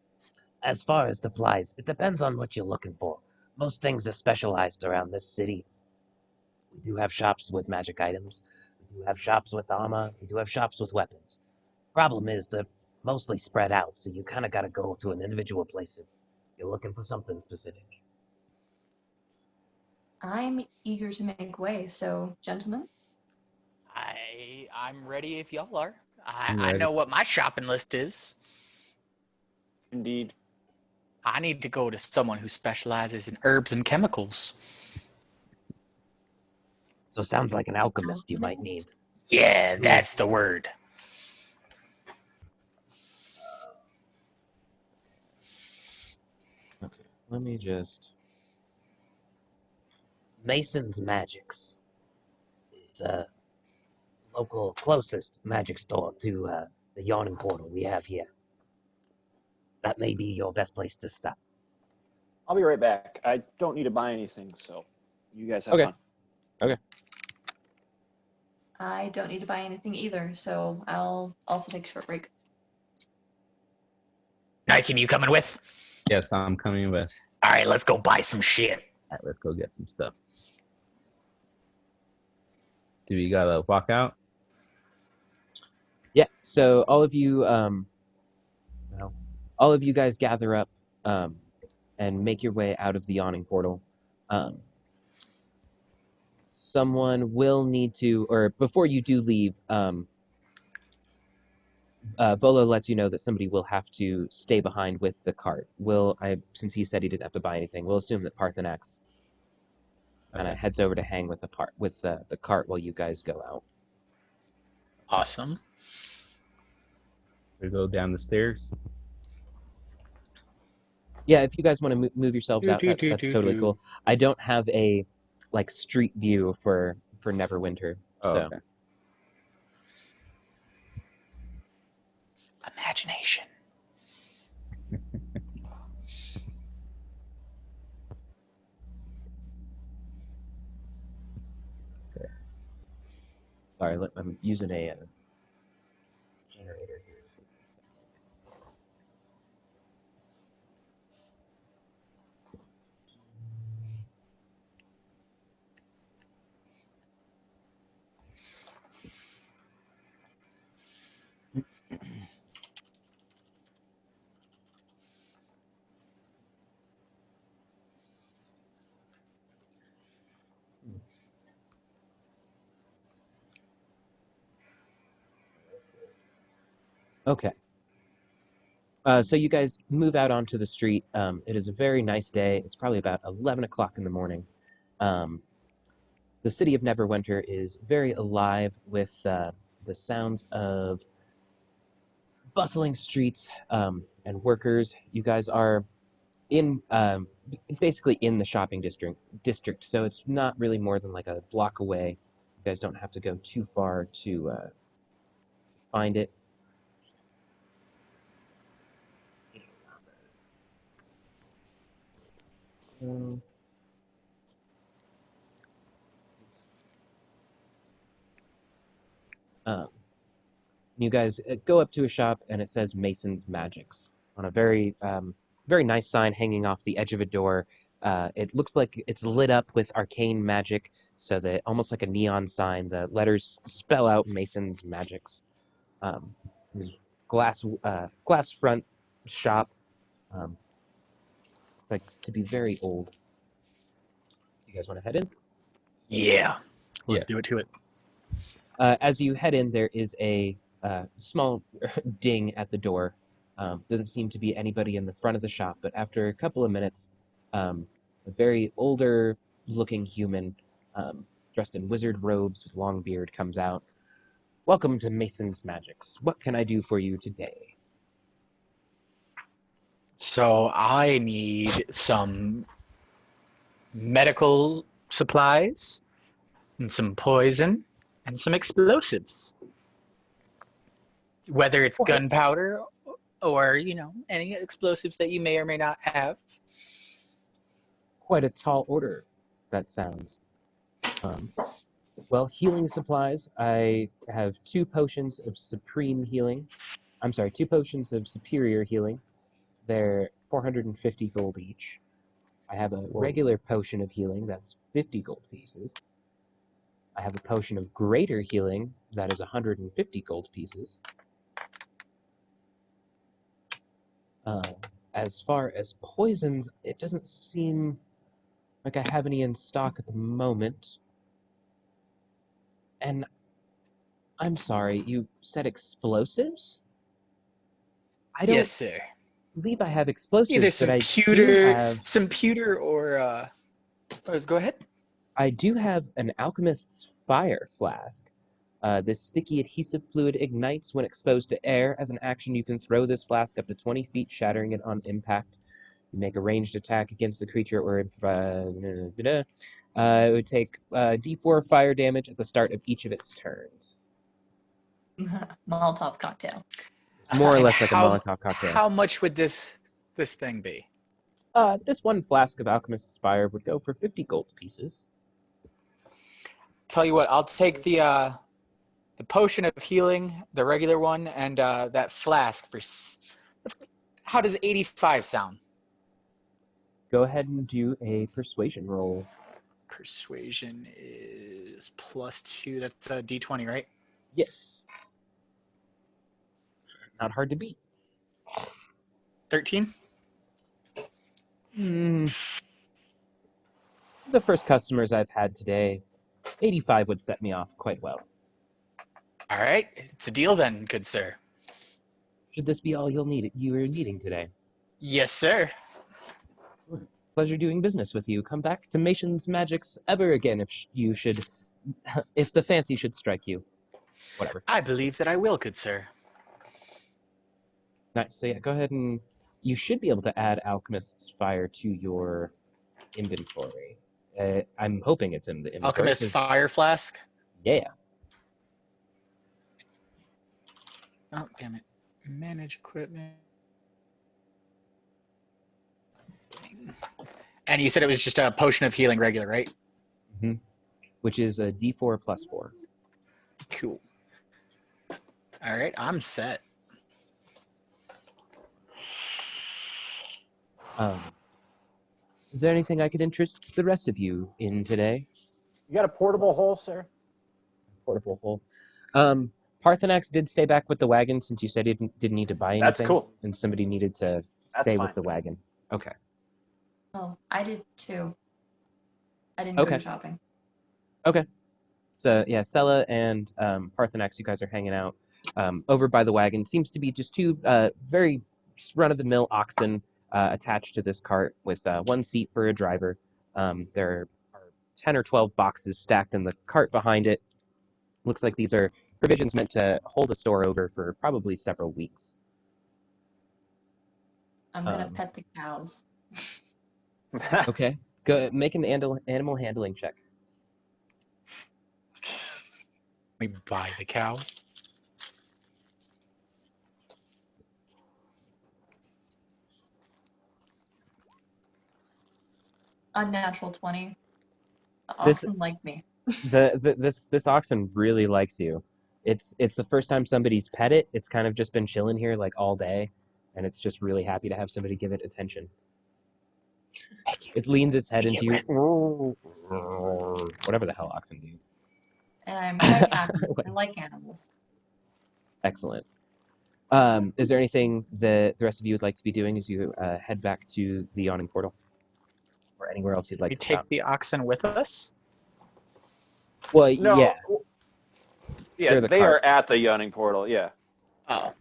As far as supplies, it depends on what you're looking for. Most things are specialized around this city. We do have shops with magic items. We do have shops with armor. We do have shops with weapons. Problem is they're mostly spread out, so you kind of got to go to an individual place if you're looking for something specific. I'm eager to make way, so gentlemen. I'm ready if y'all are. I'm I ready. know what my shopping list is. Indeed. I need to go to someone who specializes in herbs and chemicals. So sounds like an alchemist you might Alchemist. need. Yeah, that's the word. Okay, let me just. Mason's Magics is the local closest magic store to the Yawning Portal we have here. That may be your best place to stop. I'll be right back. I don't need to buy anything, so you guys have Okay. fun. I don't need to buy anything either, so I'll also take a short break. Nike, you coming with? Yes, I'm coming with. All right, let's go buy some shit. All right, let's go get some stuff. Do we gotta walk out? Yeah. So all of you, well, all of you guys gather up and make your way out of the Yawning Portal. Someone will need to, or before you do leave, Bolo lets you know that somebody will have to stay behind with the cart. Since he said he didn't have to buy anything, we'll assume that Parthenax kind of Okay. heads over to hang with the cart while you guys go out. Awesome. We go down the stairs. Yeah, if you guys want to move yourselves out, that's totally cool. I don't have a street view for Neverwinter, Oh, so okay. Imagination. sorry. I'm using a generator here. Okay. So you guys move out onto the street. It is a very nice day. It's probably about 11 o'clock in the morning. The city of Neverwinter is very alive with the sounds of bustling streets and workers. You guys are in basically in the shopping district, so it's not really more than like a block away. You guys don't have to go too far to find it. You guys go up to a shop and it says Mason's Magics on a very nice sign hanging off the edge of a door. It looks like it's lit up with arcane magic, so that almost like a neon sign, the letters spell out Mason's Magics. There's glass front shop, like to be very old. You guys want to head in? Yeah. Let's Yes. do it to it. As you head in, there is a small ding at the door. Doesn't seem to be anybody in the front of the shop, but after a couple of minutes, a very older-looking human, dressed in wizard robes with long beard, comes out. Welcome to Mason's Magics. What can I do for you today? So I need some medical supplies and some poison and some explosives. Whether it's What? gunpowder or, any explosives that you may or may not have. Quite a tall order, that sounds. Well, healing supplies. I have 2 potions of supreme healing. I'm sorry, 2 potions of superior healing. They're 450 gold each. I have a regular potion of healing that's 50 gold pieces. I have a potion of greater healing that is 150 gold pieces. As far as poisons, it doesn't seem like I have any in stock at the moment. And I'm sorry, you said explosives? I don't Yes, sir. believe I have explosives, Either but some I do pewter, have or go ahead. an alchemist's fire flask. This sticky adhesive fluid ignites when exposed to air. As an action, you can throw this flask up to 20 feet, shattering it on impact. You make a ranged attack against the creature, or if it would take D4 fire damage at the start of each of its turns. Molotov cocktail. More or And less like a Molotov cocktail. How much would this thing be? This one flask of alchemist's fire would go for 50 gold pieces. Tell you what, I'll take the potion of healing, the regular one, and that flask for. How does 85 sound? Go ahead and do a persuasion roll. Persuasion is +2. That's a D20, right? Yes. Not hard to beat. 13. The first customers I've had today, 85 would set me off quite well. All right, it's a deal then, good sir. Should this be all you are needing today? Yes, sir. Pleasure doing business with you. Come back to Mason's Magics ever again if the fancy should strike you. Whatever. I believe that I will, good sir. Nice. So yeah, go ahead and you should be able to add Alchemist's Fire to your inventory. I'm hoping it's in the inventory. Alchemist Fire Flask. Yeah. Oh, damn it. Manage equipment. And you said it was just a potion of healing regular, right? Mm-hmm. Which is a D4 + 4. Cool. All right, I'm set. Is there anything I could interest the rest of you in today? You got a portable hole, sir? Portable hole. Parthenax did stay back with the wagon since you said he didn't need to buy anything. That's cool. And somebody needed to That's stay fine. with the wagon. Okay. Oh, I did too. I didn't go Okay. shopping. So yeah, Sella and Parthenax, you guys are hanging out over by the wagon. Seems to be just two very run-of-the-mill oxen attached to this cart with one seat for a driver. There are 10 or 12 boxes stacked in the cart behind it. Looks like these are provisions meant to hold the store over for probably several weeks. I'm gonna pet the cows. Okay, go make an animal handling check. We buy the cow. Unnatural 20. The This- oxen like me. This oxen really likes you. It's the first time somebody's pet it. It's kind of just been chilling here like all day, and it's just really happy to have somebody give it attention. It leans its head into you. Whatever the hell oxen do. And I'm quite happy. I like animals. Excellent. Is there anything that the rest of you would like to be doing as you head back to the yawning portal, or anywhere else you'd like We to take stop? the oxen with us. Well, No. yeah. Yeah, They're the they cart. are at the yawning portal. Yeah. Oh.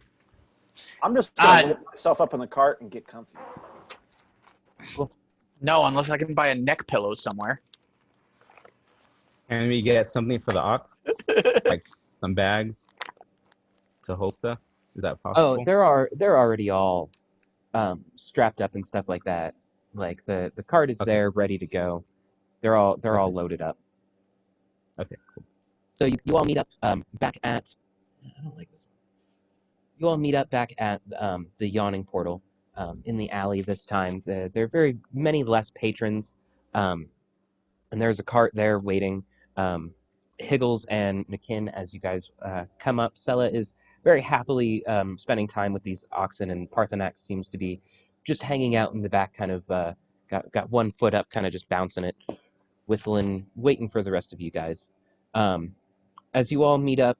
I'm just going to load myself up in the cart and get comfy. No, unless I can buy a neck pillow somewhere. Can we get something for the ox? Like some bags to hold stuff? Is that possible? Oh, they're already all strapped up and stuff like that. Like the cart is Okay. there, ready to go. They're all Okay. loaded up. Okay, cool. So you all meet up back at. I don't like this one. You all meet up back at the yawning portal in the alley this time. There are very many less patrons, and there's a cart there waiting. Higgles and McKinn, as you guys come up, Sella is very happily spending time with these oxen, and Parthenax seems to be just hanging out in the back, kind of got one foot up, kind of just bouncing it, whistling, waiting for the rest of you guys. As you all meet up,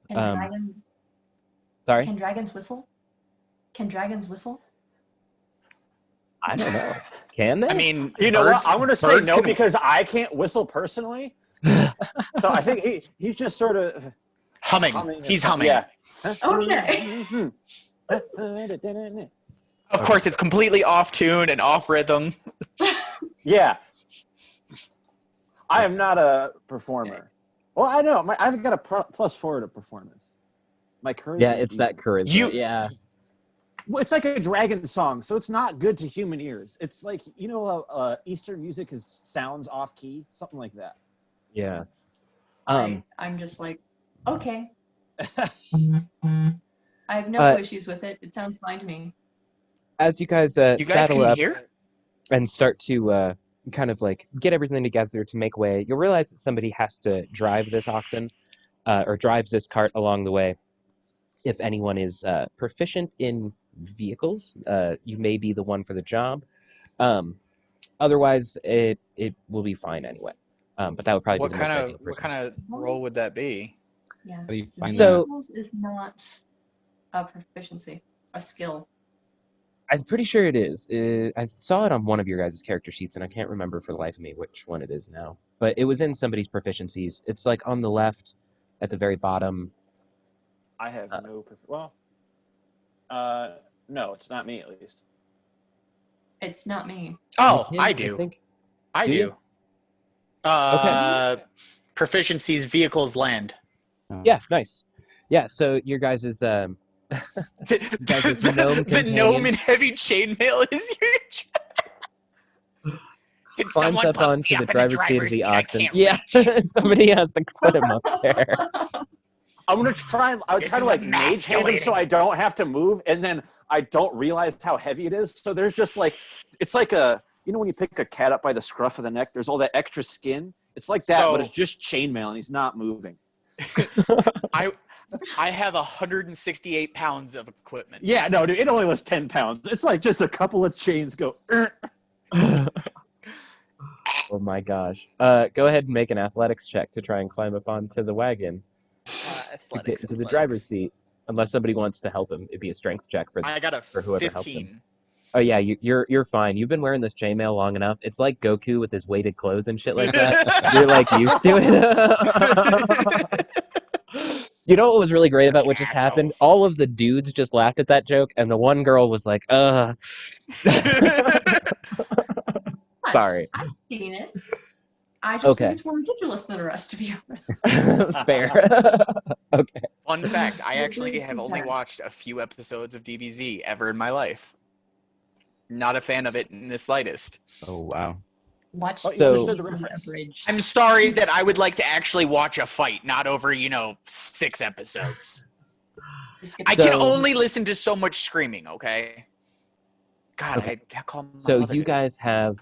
sorry. Can dragons whistle? Can dragons whistle? I don't know. Can they? I mean, You know birds, what? I'm going to say birds no can- because I can't whistle personally. So I think he's just sort of humming. He's humming. Yeah. Okay. Of course, it's completely off tune and off rhythm. Yeah. I am not a performer. Well, I know. I've got a +4 to performance. My charisma. Yeah, is it's that decent. charisma. Yeah. Well, it's like a dragon song, so it's not good to human ears. It's like, Eastern music sounds off key, something like that. Yeah. I'm just like, okay. I have no issues with it. It sounds fine to me. As you guys, You guys saddle can up hear? and start to kind of like get everything together to make way, you'll realize that somebody has to drive this oxen or drives this cart along the way. If anyone is proficient in vehicles, you may be the one for the job. Otherwise, it will be fine anyway. But that would probably What be the most kind ideal of what person. kind of role would that be? Yeah. How do you find So- Vehicles is not a proficiency, a skill. I'm pretty sure it is. I saw it on one of your guys' character sheets, and I can't remember for the life of me which one it is now. But it was in somebody's proficiencies. It's like on the left, at the very bottom. I have no. No, it's not me at least. It's not me. Oh, Kim, I do. think. I Do do. you? Proficiencies, vehicles, land. Oh. Yeah, nice. Yeah, so your guys' guys, The, gnome the companion. gnome in heavy chainmail is your. Can climbs someone up put onto me the up in driver's seat of the I oxen. can't Yeah, reach. somebody has to put him up there. I'm gonna try. I would This try to is like mage hand him so emasculating. I don't have to move, and then I don't realize how heavy it is. So there's just like, it's like when you pick a cat up by the scruff of the neck, there's all that extra skin. It's like that, but So- it's just chainmail, and he's not moving. I have 168 pounds of equipment. Yeah, no, dude, it only was 10 pounds. It's like just a couple of chains go. Oh my gosh. Go ahead and make an athletics check to try and climb up onto the wagon to get into the driver's seat. Unless somebody wants to help him, it'd be a strength check for. I got a for whoever helps 15. Oh yeah, you're fine. You've been wearing this chainmail long enough. It's like Goku with his weighted clothes and shit like that. You're like used to it. You know what was really great about what just happened? Assholes. All of the dudes just laughed at that joke, and the one girl was like, Sorry. I've seen it. I just Okay. think it's more ridiculous than the rest, to be honest. Fair. Okay. Fun fact, I You're actually doing have some only bad. watched a few episodes of DBZ ever in my life. Not a fan of it in the slightest. Oh wow. Watch Oh, you So- understood the DBZ reference. abridged. I'm sorry that I would like to actually watch a fight, not over, 6 episodes. Just get I the- can So- only listen to so much screaming, okay? God, Okay. I call my So mother you to- guys have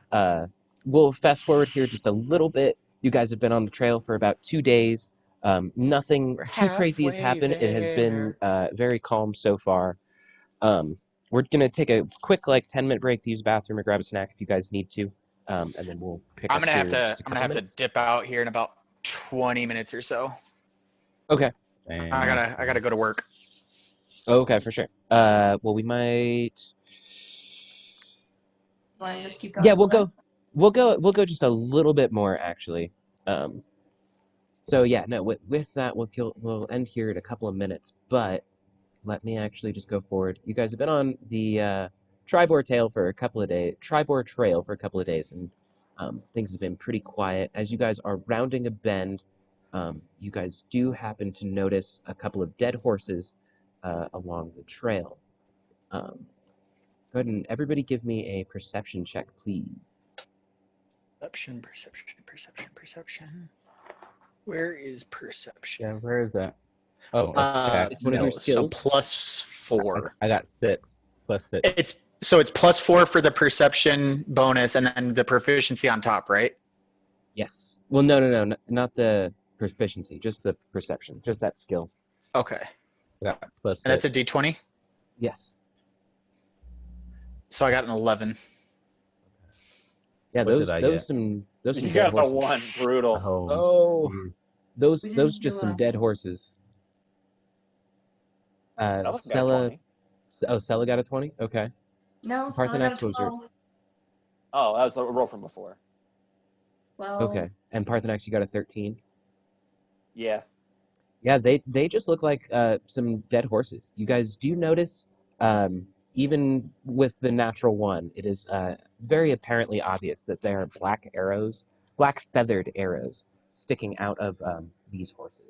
we'll fast forward here just a little bit. You guys have been on the trail for about 2 days. Nothing We're too crazy has halfway happened. It has been very calm so far. We're gonna take a quick 10-minute break to use the bathroom or grab a snack if you guys need to, and then we'll pick I'm up gonna here have in to just a I'm gonna couple have to minutes. dip out here in about 20 minutes or so. Okay. Damn. I gotta go to work. Okay, for sure. Well, we might. Wanna just keep going Yeah, till then? we'll go just a little bit more actually. So yeah, no, with that we'll end here in a couple of minutes, but let me actually just go forward. You guys have been on the Tribor Trail for a couple of days, and things have been pretty quiet. As you guys are rounding a bend, you guys do happen to notice a couple of dead horses along the trail. Go ahead and everybody give me a perception check, please. Perception. Where is perception? Yeah, where is that? Oh, okay. It's one of your So skills. +4. I got 6 plus 6. It's +4 for the perception bonus, and then the proficiency on top, right? Yes. Well, no, not the proficiency, just the perception, just that skill. Okay, I got plus 6. and that's a D20. Yes. So I got an 11. Yeah, What those did I those get? some those some You dead got a horses. 1. Brutal. Oh. Oh, weird. those We those didn't just do some a- dead horses. Sella got a Sella. 20. Oh, Sella got a 20. Okay. No, so I got a Parthenax was your- 12. Oh, that was a roll from before. Well, Okay. And Parthenax, you got a 13. Yeah. Yeah, they just look like some dead horses. You guys do notice, even with the natural one, it is very apparently obvious that there are black arrows, black feathered arrows, sticking out of these horses.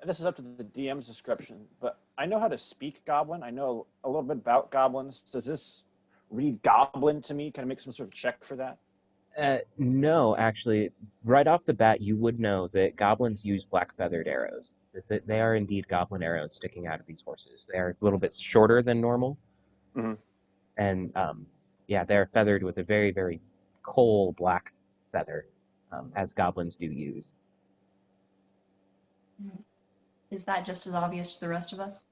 This is up to the DM's description, but I know how to speak Goblin. I know a little bit about goblins. Does this read Goblin to me? Can I make some sort of check for that? No, actually, right off the bat, you would know that goblins use black feathered arrows. That they are indeed goblin arrows sticking out of these horses. They are a little bit shorter than normal, Mhm. and yeah, they're feathered with a very, very coal black feather, as goblins do use. is that just as obvious to the rest of us?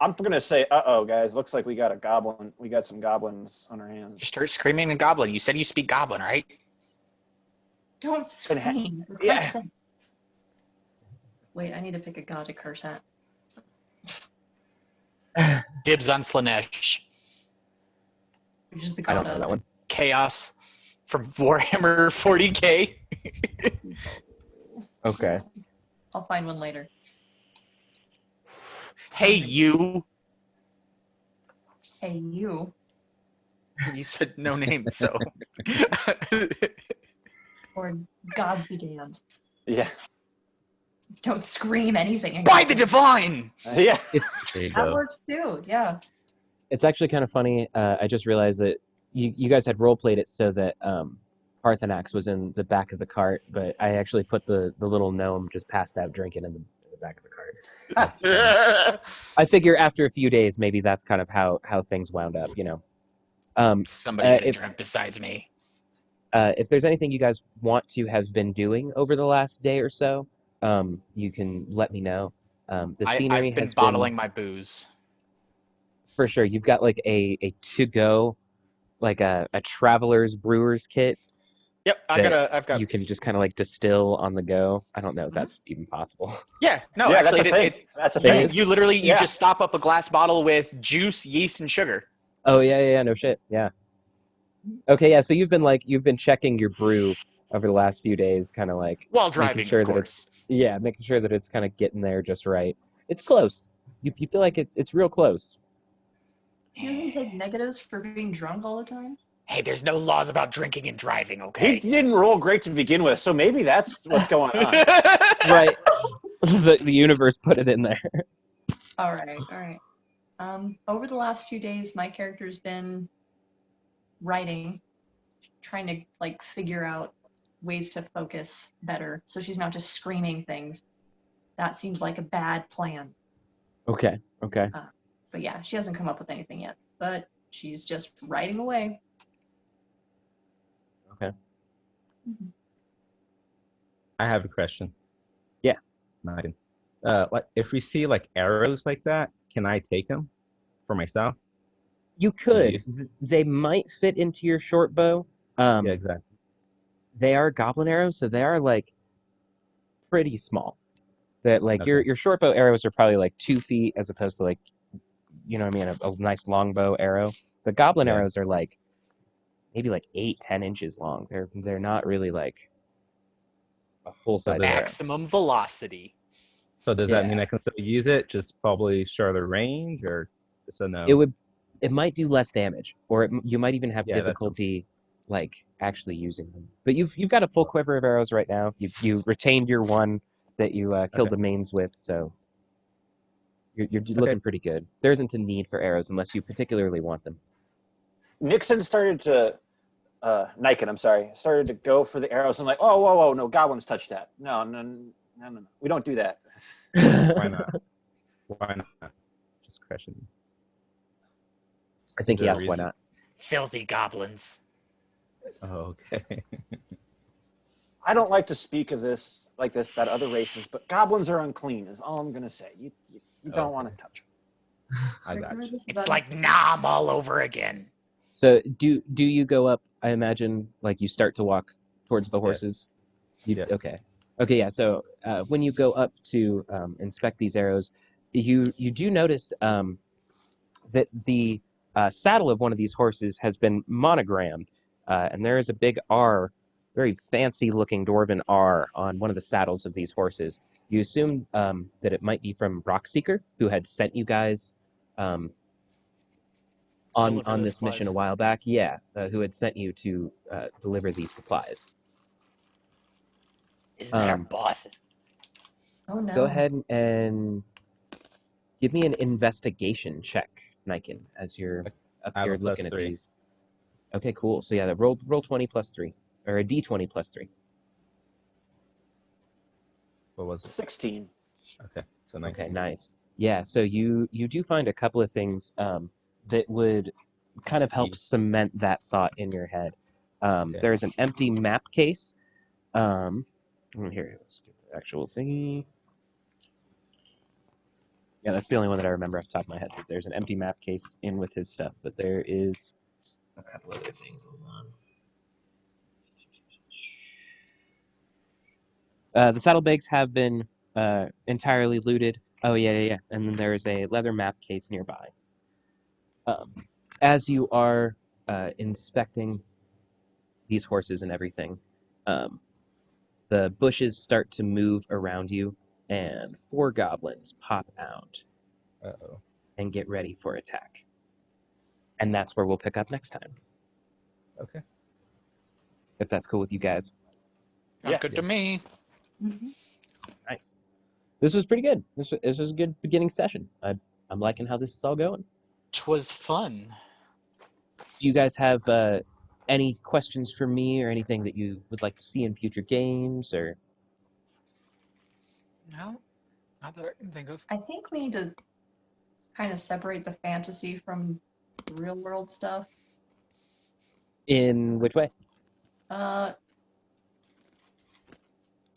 I'm gonna say, uh-oh, guys. Looks like we got a goblin. We got some goblins on our hands. You start screaming in Goblin. You said you speak Goblin, right? Don't scream. For Yeah. Christ's sake. Wait, I need to pick a god to curse at. Dibs on Slanesh. Which is the I god don't know of. that one. Chaos from Warhammer 40K. Okay. I'll find one later. Hey, you. Hey, you. You said no name, so. Or gods be damned. Yeah. Don't scream anything. in By the Goblin. divine! Yeah. There you That go. works too, yeah. It's actually kind of funny. I just realized that you guys had role played it so that Parthenax was in the back of the cart, but I actually put the little gnome just passed out drinking in the back of the cart. I figure after a few days, maybe that's kind of how things wound up, you know. Somebody had a if- drink besides me. If there's anything you guys want to have been doing over the last day or so, you can let me know. The scenery I've been has bottling my booze. for sure. You've got like a to-go, like a traveler's brewer's kit. Yep, I've got. You can just kind of like distill on the go. I don't know if Mhm. that's even possible. Yeah, no, Yeah, actually, that's a it thing. is. That's a There thing. is. You literally you Yeah. just stop up a glass bottle with juice, yeast, and sugar. Oh yeah, no shit. Yeah. Okay, yeah. So you've been checking your brew over the last few days, kind of like While driving, sure of that course. making sure that it's kind of getting there just right. It's close. You feel like it's real close. He doesn't take negatives for being drunk all the time. Hey, there's no laws about drinking and driving, He okay? didn't roll great to begin with, so maybe that's what's going on. Right. the universe put it in there. All right. Over the last few days, my character's been writing, trying to like figure out ways to focus better, so she's not just screaming things. That seemed like a bad plan. Okay. But yeah, she hasn't come up with anything yet. But she's just writing away. Okay. I have a question. Yeah. Megan. Like if we see like arrows like that, can I take them for myself? You could. They might fit into your short bow. Yeah, exactly. They are goblin arrows, so they are like pretty small. That like Okay. your short bow arrows are probably like 2 feet as opposed to like, you know what I mean, a nice long bow arrow. The goblin Yeah. arrows are like maybe like 8-10 inches long. They're not really like a full size they're- arrow. Maximum velocity. So does that Yeah. mean I can still use it, just probably shorter range, or just a no? It might do less damage, or you might even have Yeah, that's- difficulty like actually using them. But you've got a full quiver of arrows right now. You retained your one that you killed Okay. the mains with, so you're looking pretty good. There isn't a need for arrows unless you particularly want them. Nixon started to, Nikon, I'm sorry, started to go for the arrows. I'm like, oh, whoa, no, goblins touch that. No. We don't do that. Why not? Why not? Just question. I think Is he there a asked why reason? not. Filthy goblins. Oh, okay. I don't like to speak of this like this about other races, but goblins are unclean, is all I'm going to say. You don't want to touch them. I got you. It's like Nom all over again. So do you go up? I imagine like you start to walk towards the horses. Yes. Okay. Yeah. So when you go up to inspect these arrows, you do notice that the saddle of one of these horses has been monogrammed, and there is a big R, very fancy-looking dwarven R on one of the saddles of these horses. You assume that it might be from Rockseeker, who had sent you guys on Deliver the this mission a supplies. while back. Yeah, who had sent you to deliver these supplies. Isn't that our Um, boss? Oh no. Go ahead and give me an investigation check, Niken, as you're up I have here a +3. looking at these. Okay, cool. So yeah, roll 20 plus 3, or a d20 plus 3. What was it? 16. Okay, so 19. Okay, nice. Yeah, so you do find a couple of things that would kind of help Yeah. cement that thought in your head. Okay. There's an empty map case. Here, let's get the actual thingy. Yeah, that's the only one that I remember off the top of my head. That there's an empty map case in with his stuff, but there is a couple other things. Hold on. The saddlebags have been entirely looted. Oh yeah. And then there is a leather map case nearby. As you are inspecting these horses and everything, the bushes start to move around you, and 4 goblins pop out Uh-oh. and get ready for attack. And that's where we'll pick up next time, Okay. if that's cool with you guys. Sounds Yeah. good to Yes. me. Mhm. Nice. This was pretty good. This was a good beginning session. I'm liking how this is all going. 'Twas fun. Do you guys have any questions for me or anything that you would like to see in future games? Or No, not that I can think of. I think we need to kind of separate the fantasy from the real world stuff. in which way? I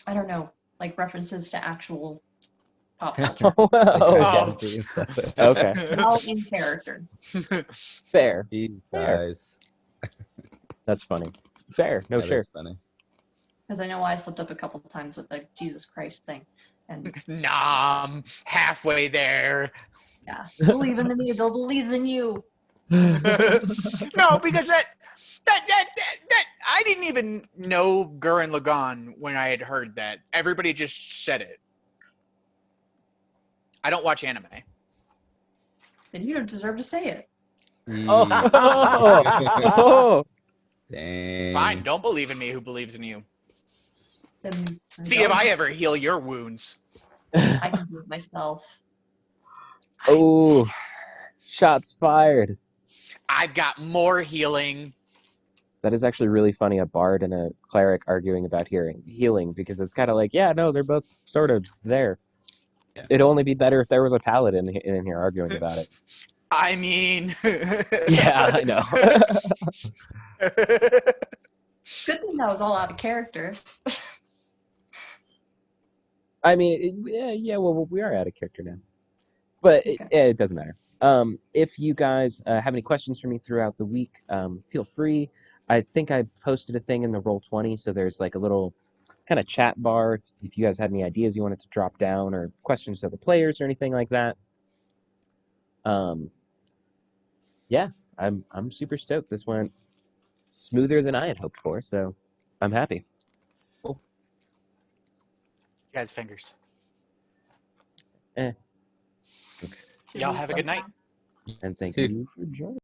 don't know, like references to actual pop culture. Oh, Like okay. fantasy and stuff. Okay. All in character. Fair. Jeez, Fair. guys. That's funny. Fair. No, That sure. is funny. Because I know I slipped up a couple of times with the Jesus Christ thing. And Nah, I'm halfway there. yeah, believe in the needle, believes in you. No, because that I didn't even know Gurren Lagann when I had heard that. Everybody just said it. I don't watch anime. Then you don't deserve to say it. Oh. Oh. Dang. Fine, don't believe in me who believes in you. Then See if I ever heal your wounds. I can do it myself. Oh. Shots fired. I've got more healing. That is actually really funny, a bard and a cleric arguing about healing, because it's kind of like, yeah, no, they're both sort of there. Yeah. It'd only be better if there was a paladin in here arguing about it. I mean, Yeah, I know. Good thing that was all out of character. I mean, yeah, well, we are out of character now. But Okay. it doesn't matter. If you guys have any questions for me throughout the week, feel free. I think I posted a thing in the Roll20, so there's like a little kind of chat bar. If you guys had any ideas you wanted to drop down or questions to the players or anything like that. Yeah, I'm super stoked. This went smoother than I had hoped for, so I'm happy. You guys' fingers. Eh. Y'all have a good night. And thank Dude. you for joining.